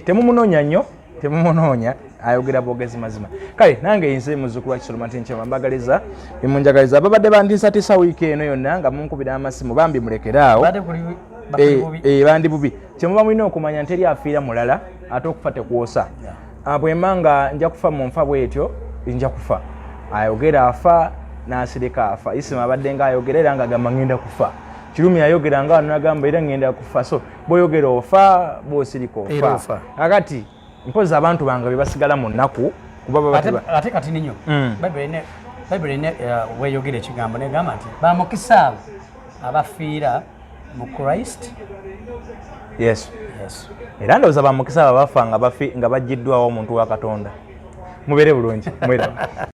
temumunoonya nnyo temumunoonya ayogera bwogezi mazima kale nange yinze muzzukulu wa Kisolomatinchimba mbagaliza bimunjagaliza babadde bandisatisa wiiki eno yonna nga munkubira amasimu bambi mulekeraawo bandi bubi kyemuba mulina okumanya nti eri afiira mulala ate okufa tekwosa bwemba nga nja kufa mu nfa bwetyo nja kufa ayogera afa n'asirika afa Isima abadde nga ayogera era nga agamba ngenda kufa Kirumi ayogera nga nagamba era ngenda kufa so boyogera ofa bosirika ofa akati mpozi abantu bange bebasigala mu nnaku kuba ate kati ninyo Bible ne weyogera ekigambo negamba nti bamukisa abafiira mu Christ yes era ndowooza bamukisa abafa nga bajjiddwawo omuntu wa Katonda mubeere bulungi mwera